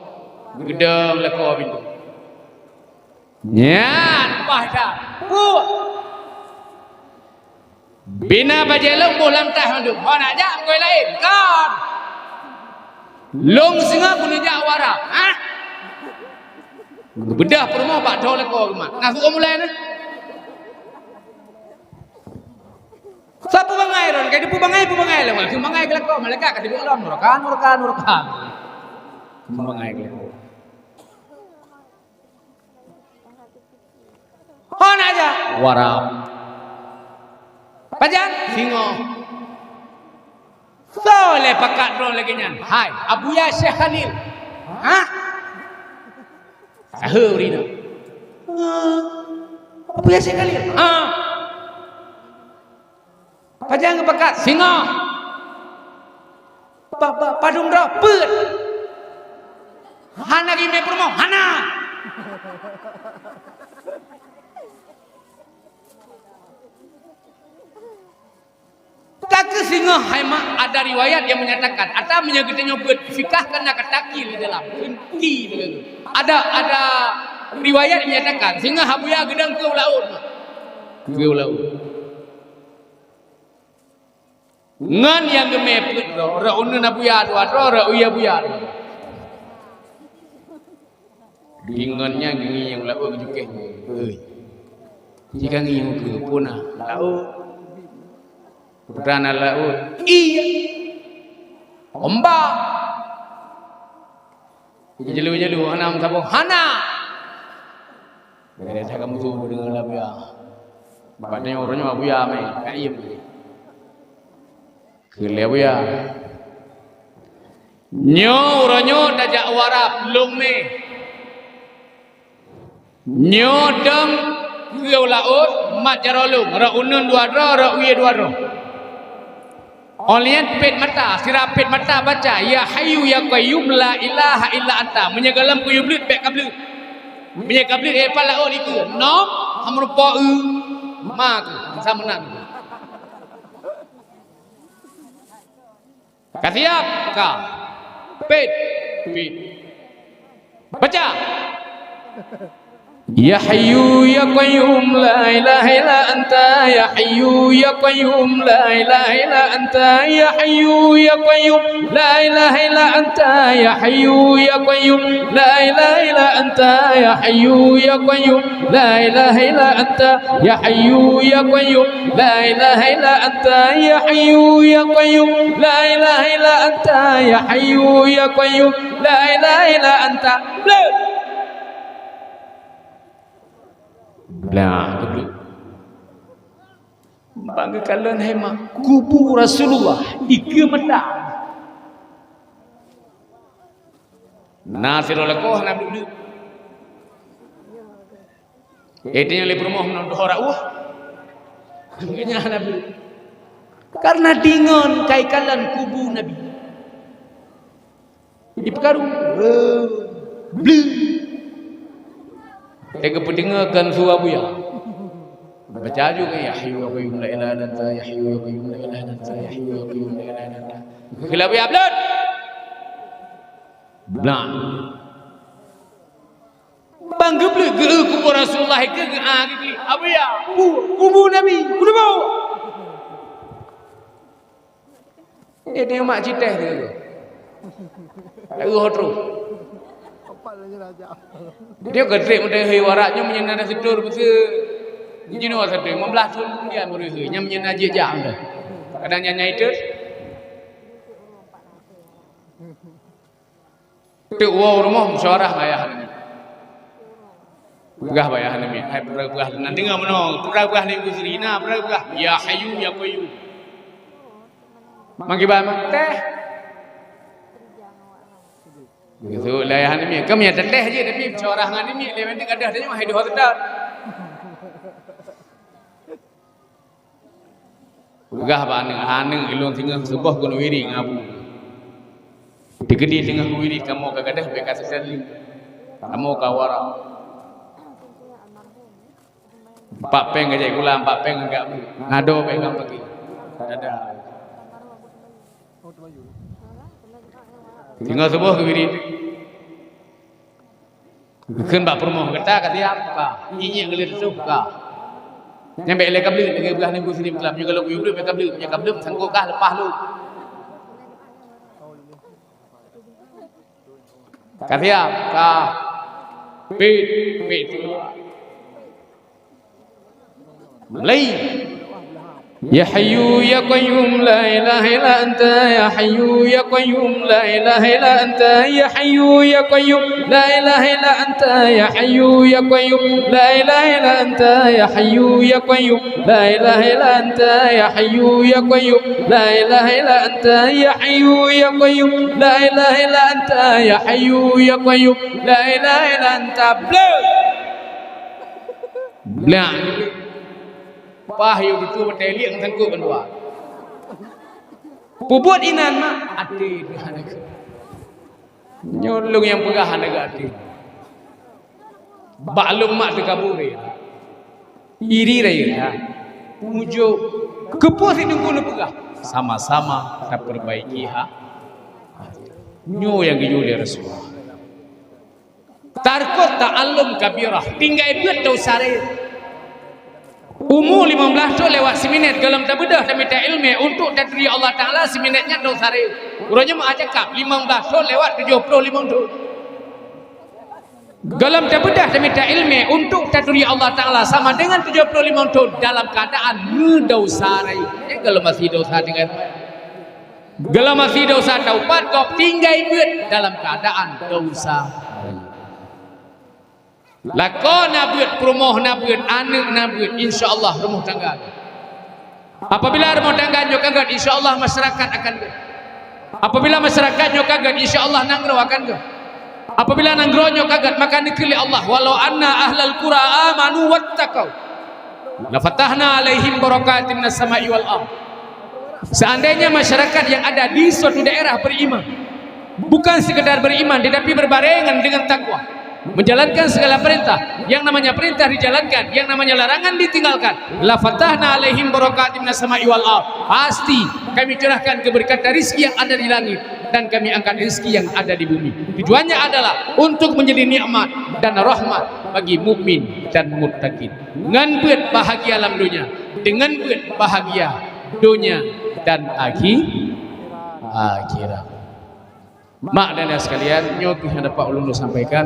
Gedang leko pintu. Nyan pahda. Bina bajelong bolam tah ndu. Ho nak jak ngoi lain. Kan. Long singa punja wara. Ha? Bedah perumah bak dol leko mak. Nah suka mulai nah. Siapa bangai ron? Kayak depu bangai lah. Mak bangai keleko malaikat kata dia alam nurakan. Bangai keleko. Hon aja. Warap. Pajan singo. Soleh pakat ron lagi nyan. Hai, Abuya Syekh Khalil. Ha? Sahur ini. Abuya Syekh Khalil. Ha? Pajang pakat singa. Padung dah put. Hana gime promo, hana. Tak singa haima ada riwayat yang menyatakan atau menyebutnya fikah kena ketakil di dalam henti begitu. Ada riwayat yang menyatakan singa habuya gedang ke laut. Ke laut. Ngan yang gemepet ra unun abuya dua ra uya buya. Dingannya gini yang laut juga. Jika ngiu ke punah laut. Putana laut. Iya. Ombak. Jelu-jelu hanam sabung hana. Beda saya kamu tu dengan labuya. Bapaknya orangnya abuya mai. Kaim. Kelebuya. Nyo orangnya tajak warap lume. Nyo dam ke laut mat jarolung. Ra unun dua ro, ra uye dua ro. Olian pet mata, sirapet mata baca ya hayyu ya qayyum la ilaha illa anta. Menyagalam ku yublit pek kablut. Menyagablit pala oh iku. Nom hamrupa mak sama nak. Kasiap ka. Pet. Baca. Ya Hayyu ya Qayyum la ilaha illa anta ya Hayyu ya Qayyum la ilaha illa anta ya Hayyu ya Qayyum la ilaha illa anta ya Hayyu ya Qayyum la ilaha illa anta ya Hayyu ya Qayyum la ilaha illa anta ya Hayyu ya Qayyum la ilaha illa anta ya Hayyu ya Qayyum la ilaha illa anta ya Hayyu ya Qayyum la ilaha illa anta. Nah, betul. Bangga kalian hemat kubur Rasulullah ika mata. Nasirul koh nabi dulu. Etnya le promoh non dohora Kenya nabi. Karena dingon kai kalian kubur nabi. Di pekaru. Tega pedingakan suabuya. Baca juga ya hayyu ya qayyum la ilaha illa anta ya hayyu ya qayyum la ilaha illa anta ya hayyu ya qayyum la ilaha illa anta. Khilaf ya blad. Blad. Bangga blad ke kubur Rasulullah ke gitu. Apa ya? Kubur Nabi. Kudu mau. Ini mak citeh dia. Lagu hotro. Dia gedek mendai hei waraknya menyena sedur betul. Jino sedur 15 tahun kemudian baru hei nya menyena je jam dah. Kadang nyanyi itu. Tu wow rumah musyawarah bayar ni. Pegah bayar ni. Hai pegah nanti ngam no. Pegah ni ku Serina, pegah. Ya Hayyu ya Qayyum. Mangkiban teh. Gitu layahan ni kami ada teh je tapi corangan ni lewen dik ada mah hidup hotel. Ugah ba aneng ilung tinggal sebuah gunung wiri ngabu. Digedi tengah wiri kamu kagadah bekas sekali. Kamu kawara. Pak peng aja kula pak peng enggak ngado pegang pergi. Ada. Tinggal sebuah kewiri. Bukan bak permoh kata kata apa? Ini gelir suka. Nyampe lekap beli dengan belah ni sini kelam juga lagu yubli lekap beli punya kabel sangkukah lepas lu. Kata apa? Pit. Mulai. Ya Hayyu Ya Qayyum la ilaha illa anta ya Hayyu Ya Qayyum la ilaha illa anta ya Hayyu Ya Qayyum la ilaha illa anta ya Hayyu Ya Qayyum la ilaha illa anta ya Hayyu Ya Qayyum la ilaha illa anta ya Hayyu Ya Qayyum la ilaha illa anta ya Hayyu Ya Qayyum la ilaha illa anta ya Hayyu Ya Qayyum la ilaha illa anta blah pahyu itu berteliak tengku berdua. Puput inan mak ati nyolong yang pegahan agak ati. Baklum mak dekaburi. Iri raya. Pujo kepus hidungku nu pegah. Sama-sama kita perbaiki ha. Nyo yang gijuli Rasulullah. Tarkot ta'allum kabirah. Tinggal buat dosa raya. Umur 15 tu lewat seminit galam tak bedah tak minta ilmu untuk tadri Allah Ta'ala seminitnya dosa hari. Urangnya mau cakap 15 tu lewat 75 tu. Galam tak bedah tak minta ilmu untuk tadri Allah Ta'ala sama dengan 75 tu dalam keadaan dosa hari. Galam masih dosa dengan galam masih dosa taubat kau tinggal buat dalam keadaan dosa. Lakon nabuat perumoh nabuat anak nabuat insyaallah rumah tangga. Apabila rumah tangga nyo kagat insyaallah masyarakat akan ke. Apabila masyarakat nyo kagat insyaallah nanggro akan ke. Apabila nanggro nyo kagat maka nikli Allah walau anna ahlal qura amanu wattaqau la fatahna alaihim barakatin minas sama'i wal ardh. Seandainya masyarakat yang ada di suatu daerah beriman, bukan sekedar beriman tetapi berbarengan dengan takwa, menjalankan segala perintah, yang namanya perintah dijalankan, yang namanya larangan ditinggalkan. La fatahna alaihim barakatim minas sama'i wal ardh. Pasti kami curahkan keberkatan rezeki yang ada di langit dan kami angkat rezeki yang ada di bumi. Tujuannya adalah untuk menjadi nikmat dan rahmat bagi mukmin dan muttaqin. Dengan buat bahagia alam dunia, dengan buat bahagia dunia dan akhirat. Mak dan ayah sekalian, nyoki yang dapat ulun sampaikan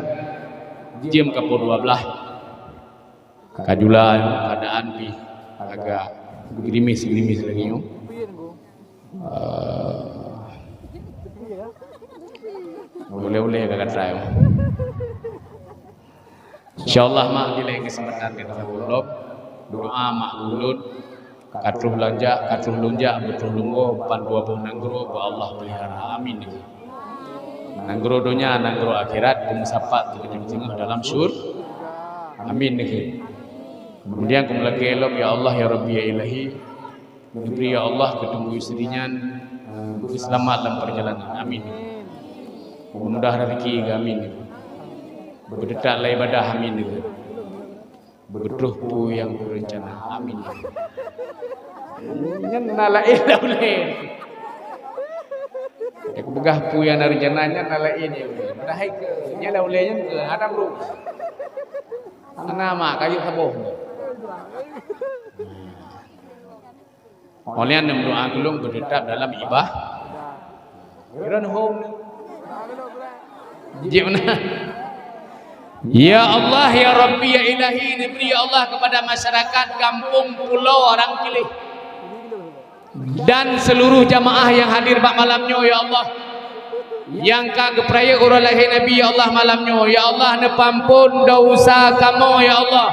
jam ke 12 kajulah keadaan pi agak gerimis lagi nyo. Boleh agak try. Insyaallah mak di lain kesempatan kita ngobrol doa mak ulun katruh lunjak betul lungo pan dua buah nanggro ba Allah pelihara amin. Nanggro dunia, nanggro akhirat, kumusapa tengah dalam syur. Amin. Kemudian kumlagi elok ya Allah ya Rabbi ya Ilahi. Diberi ya Allah ketemu istrinya selamat dalam perjalanan. Amin. Mudah rezeki amin. Berdetaklah ibadah amin. Bertuh tu yang berencana amin. Nala ilaulain. Aku begah pu yang dari jananya nalain ya. Padahal ke nyala ulenya ke ada bro. Nama kayu saboh. Oleh anda doa gelung bertetap dalam ibadah. Iran home. Gimana? Ya Allah ya Rabbi ya Ilahi, diberi ya Allah kepada masyarakat kampung pulau orang pilih dan seluruh jamaah yang hadir bak malamnya ya Allah, yang kagak peraya urang lahir Nabi ya Allah malamnya ya Allah, nepampun dosa kamu ya Allah,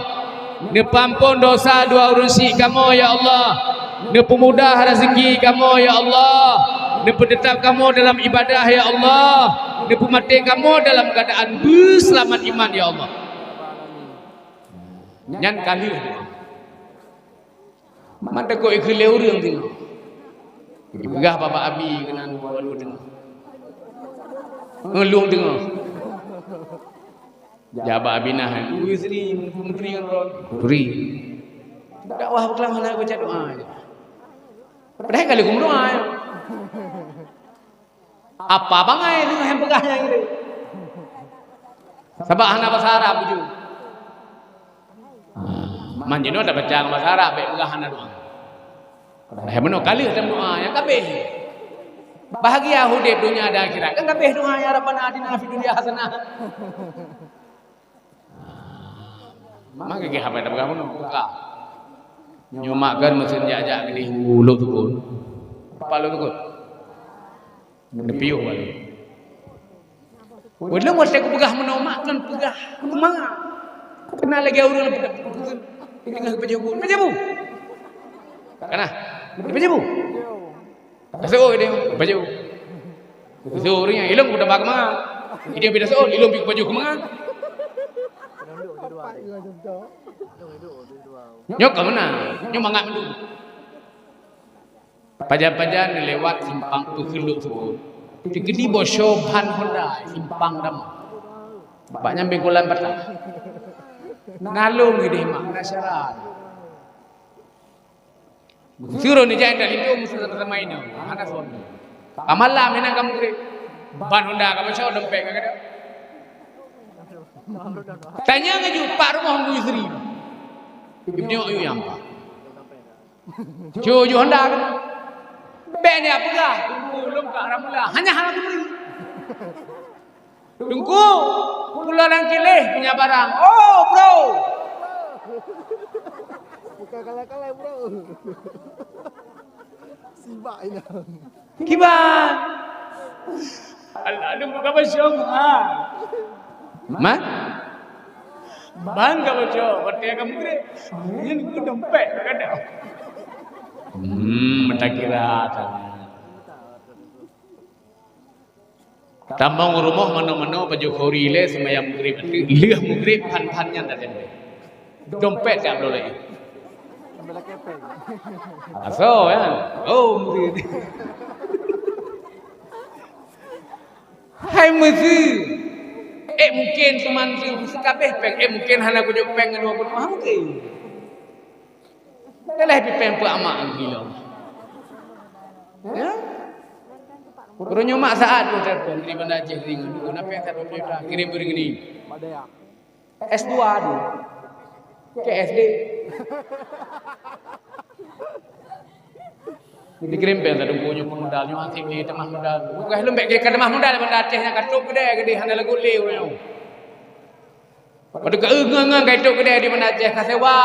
nepampun dosa dua urusi kamu ya Allah, nepemudah rezeki kamu ya Allah, nepedetap kamu dalam ibadah ya Allah, nepemati kamu dalam keadaan berselamat iman ya Allah. Nyan kali mata kau ikut leureung tu. Begah Bapak Abi kena walu dengar. Ngelung dengar. Jabak Abi nah, istri menteri kan beri. Dakwah berkelah mana baca doa. Padahal kali kum doa. Apa bangai dengan yang pegahnya gitu. Sabah hana bahasa Arab buju. Manjino ada baca bahasa Arab baik pegahana doa. Hemeno kali dalam doa yang kabeh. Bahagia hidup dunia dan akhirat. Kan kabeh doa ya Rabbana atina fid dunya hasanah. Maka ge haba dak kamu buka. Nyomak kan mesin jajak gede ulu tukun. Palu tukun. Nepiu palu. Wala mo saya pegah menomak kan pegah. Kemana? Kenal lagi orang pegah. Tinggal pejabu. Pejabu. Kana? Pejabu. Kasih dia pejabu. Kasih orangnya ilong udah bak mana? Dia beda soal ilong bik pejabu kemana? Nyok ke mana? Nyok mangak dulu. Pajan-pajan lewat simpang Pekeluk tu. Digedi bosho ban Honda simpang dam. Banyak bengkolan patah. Ngalung gede mak nasyarat. Suruh ni jangan dari itu musuh sama ini. Mana suami? Amalah mana kamu kiri? Ban Honda kamu show dompet kagak? Tanya ngaju Pak rumah honggu istri. Ibnu ayu yang apa? Jojo Honda kan? Beni apa kah? Belum kak ramula. Hanya hal itu. Tunggu, pulau yang kileh punya barang. Oh bro. Bukan kalah-kalah bro. Sibak ini. Kiban. Aduh buka basyong. Man? Bangga baca, waktu kamu kira, ini aku dompet kada. Tak kira. Tambang rumah mana-mana baju khori le semayam mugrib itu, liah mugrib pan-pannya dah ada. Dompet tak boleh. Ambil kepeng. Aso ya. Oh mugrib. Hai mugrib. Mungkin cuma kabeh peng. Mungkin hana kujuk peng dua puluh mungkin. Kalah peng pe amak gila. Ya? Kurunyo mak saat tu telepon di Banda Aceh ring dulu. Napa yang telepon dia kirim begini. Madaya. S2 tu. Ke SD. Dikirim pen tadi punya modal nyo antik ni temah modal. Bukan lembek ke temah modal Banda Aceh nya katuk gede hana lagu leu nyo. Pada keungang katuk gede di Banda Aceh kasewa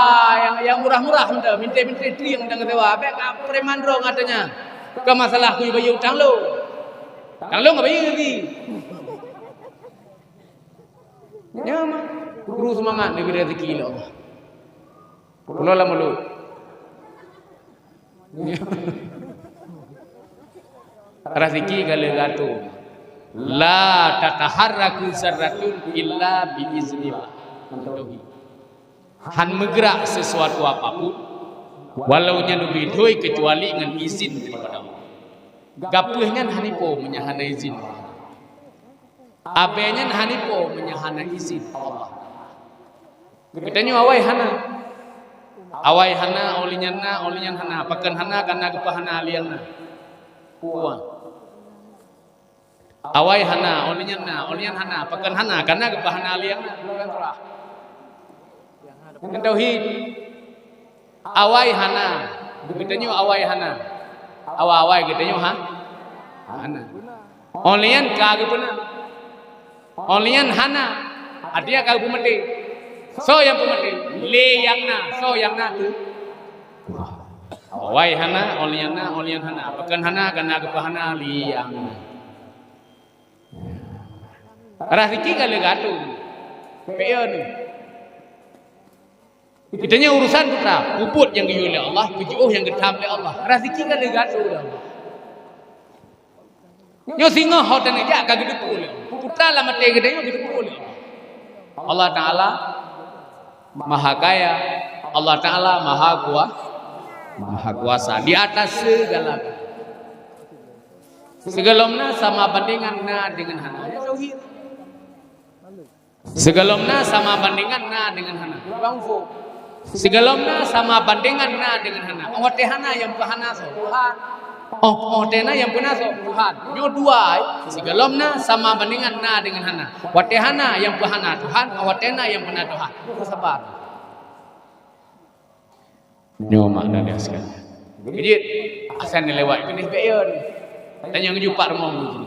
yang murah-murah hendak minta-minta tri yang hendak kasewa. Bek preman ro katanya. Ke masalah ku bayu utang lo. Utang lo enggak bayu lagi. Ya mah. Guru semangat lebih rezeki lo. Pulau lah mulut. Rezeki kalau gatu la tataharraku zarratun illa biiznillah. Han bergerak sesuatu apapun walau nya lebih doi kecuali dengan izin daripada Allah. Gapuhnya hanipo menyahana izin. Abenya hanipo menyahana izin Allah. Kitanya awai hana. Awai hana olinya hana pakan hana kana kepahana alianna. Puan. Awai hana olian hana pakan hana kana kepahana alianna. Yang tauhid. Awai hana. Kitanya awai hana. Awai kitanya hana. Olian kagak pernah. Olian hana. Artinya kagak pemati. So yang pemati. Le yang na tu. Awai hana, olian hana. Pakan hana kana kepahana liang. Rezeki kalau gatu. Peon. Kitanya urusan putra, puput yang diuli oleh Allah, pujuh yang ditam oleh Allah. Rezeki kalau gatu dah. Nyo singa hotan aja kagak ditul. Putra lah mate gede nyo ditul. Allah Taala Maha Kaya, Allah Taala Maha Kuasa di atas segala. Segalomna sama bandingan na dengan hana. Tauhid. Segalomna sama bandingan na dengan hana. Bangfu. Segalomna sama bandingan na dengan hana. Hana yang bahana so Tuhan. Tena yang benar so Tuhan. Nyo dua. Segalomna sama bandingan na dengan hana. Hana yang bahana Tuhan. Tena yang benar Tuhan. Sabar. Nyo makna dia sekali. Jadi asan lewat ini beyon. Tanya ngejumpa rumah begini.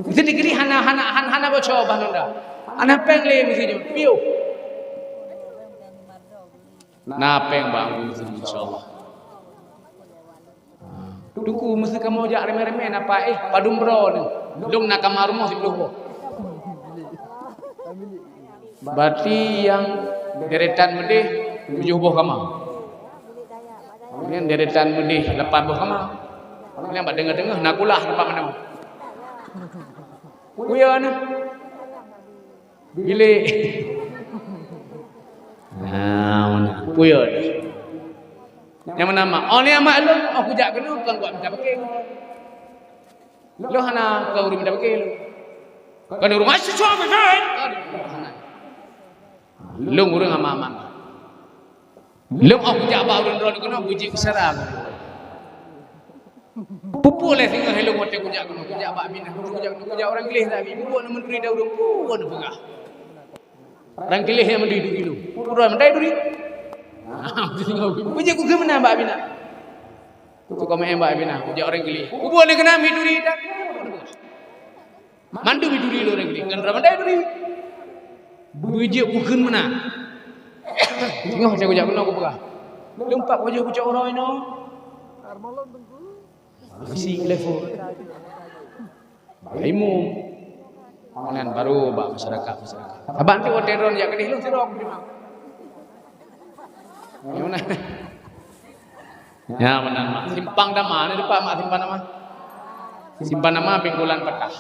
Mesti dikiri hana bocor bahnda. Anak pengle mesti piu. Napeng bang insyaallah. Duku mesti kamu jak remeh-remeh napa padum bro ni. Dong nak kamar rumah si belum. Berarti yang deretan medih 7 buah kamar. Yang deretan medih 8 buah kamar. Yang bak dengar-dengar nakulah tempat mana. Kuya ni. Bilik. Nah, kuya ni. Yang mana mak? Oh ni amak lu. Aku jak kena bukan buat minta pakai. Lu hana kau minta pakai lu. Kau di rumah sesuatu kan? Lu ngurung amak-amak. Lu aku jak bau dan ron kena buji kesarang. Pupu le singa hello mote kujak kena kujak bak minah. Kujak orang kelih tadi. Pupu nak menteri dah urung pupu nak pegah. Orang kelih yang menteri dulu. Orang menteri dulu. Kujak ku ke mana bak minah? Tu kau main bak minah. Kujak orang kelih. Pupu nak kena miduri dah. Mandu miduri lo orang kelih. Kan orang menteri dulu. Kujak ku ke mana? Tengok saya kujak kena aku pegah. Lompat wajah kujak orang ini. Armalon tengku. Isi level. Ilmu. Kemudian baru bak masyarakat. Abang tu hotel ron jak kedih lu sirok di mana? Gimana? Ya benar mak. Simpang Dama ni depan mak simpan nama. Simpan nama Pinggulan Petah.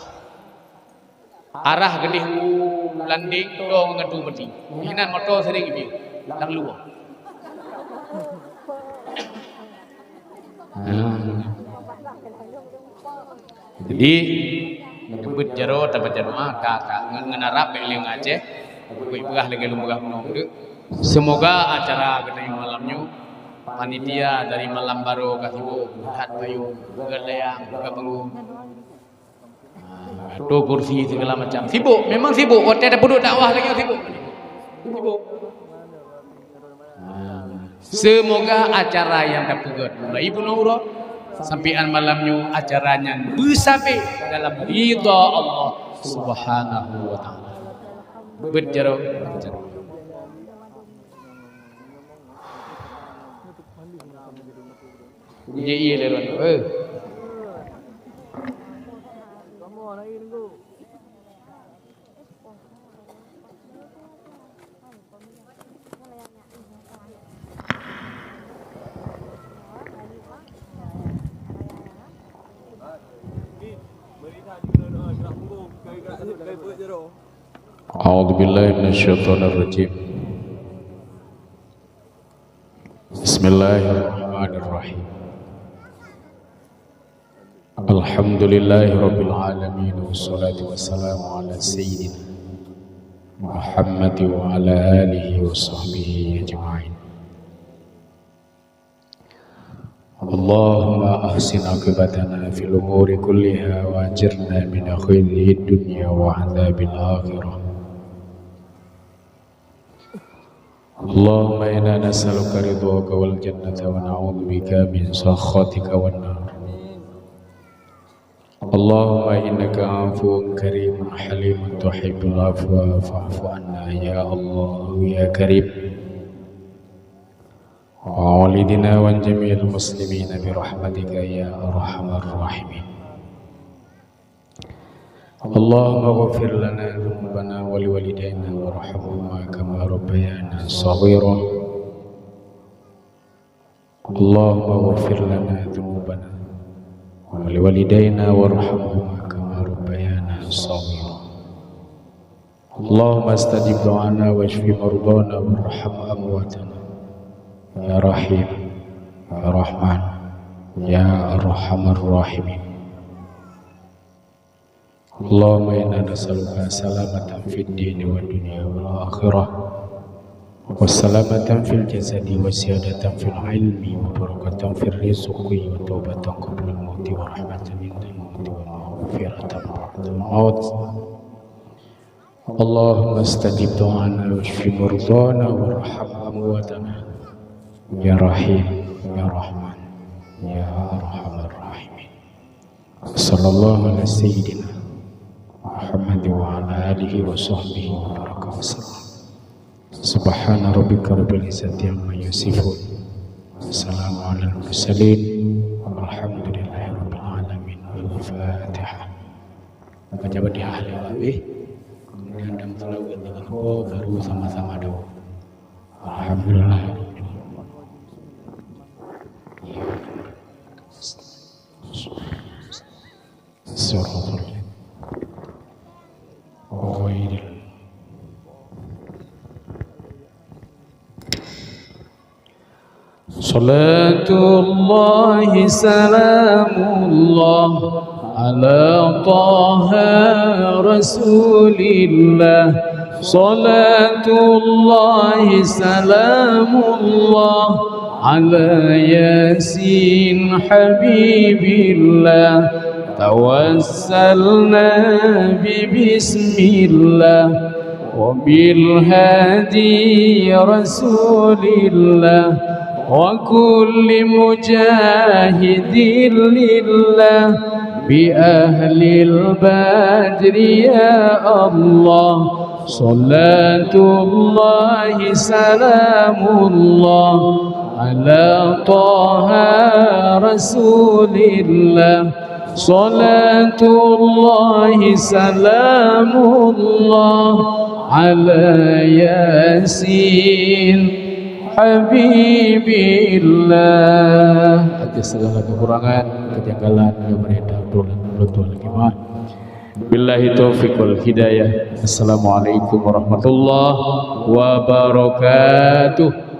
Arah gedih landing do ngedu beti. Hinan motor sering ibi. Lang luar. Jadi nyebut jero dapat jero kakak ngenarap beling Aceh. Aku pegah lagi lumbagah penuh. Semoga acara kita yang malamnya panitia dari malam baru kasibu lihat bayu gelayang kabangu. Do kursi segala macam. Sibuk, memang sibuk. Hotel ada penduduk dakwah lagi sibuk. Sibuk. Semoga acara yang dapat mulai Nurul sampai malamnya acaranya bersampai dalam ridha Allah Subhanahu wa taala. Berjaro. Iya leron. Kamu lagi tengku. أعوذ بالله من الشيطان الرجيم بسم الله الرحمن الرحيم الحمد لله رب العالمين والصلاة والسلام على سيدنا محمد وعلى آله وصحبه أجمعين اللهم أحسن عاقبتنا في الأمور كلها وأجرنا من خزي الدنيا وعذاب الآخرة اللهم إنا نسألك رضاك والجنة ونعوذ بك من سخطك والنار اللهم إنك عفو كريم حليم تحب العفو فاعف عنا يا الله يا كريم ووالدنا وجميع المسلمين برحمتك يا أرحم الراحمين اللهم اغفر لنا ذنوبنا ولوالدينا وارحمهما كما ربيانا صغيرا اللهم اغفر لنا ذنوبنا ولوالدينا وارحمهما كما ربيانا صغيرا اللهم استجب دعانا واشف مرضانا وارحم امواتنا يا رحيم يا رحمن يا ارحم الراحمين اللهم إنا نسألك سلامة في الدين والدنيا والآخرة والسلامة في الجسد وزيادة في العلم وبركة في الرزق وتوبة قبل الموت ورحمة عند الموت ومغفرة بعد الموت اللهم استجب دعانا واشف مرضانا وارحم أمواتنا يا رحيم يا رحمن يا أرحم الراحمين صلى الله على سيدنا محمد وعلى آله وصحبه وبارك وسلم Subhana rabbika rabbil izzati amma yasifun. Assalamu alal mursalin. Walhamdulillahi rabbil alamin. Al-Fatihah. Baca di ahli wae. Kemudian dan salawat dengan baru sama-sama doa. Alhamdulillah. Suratul Ghairil Salatullah salamullah ala taha rasulillah. Salatullah salamullah ala yasin habibillah. Tawassalna bismillah wa bil hadi rasulillah wa kulli mujahidin lillah bi ahlil badri ya Allah. Salatullah salamullah ala taha rasulillah. Salatullah salamullah ala yasin habibillah. Atas segala kekurangan, kejanggalan yang beredar betul lagi mah. Billahi taufiq wal hidayah. Assalamualaikum warahmatullahi wabarakatuh.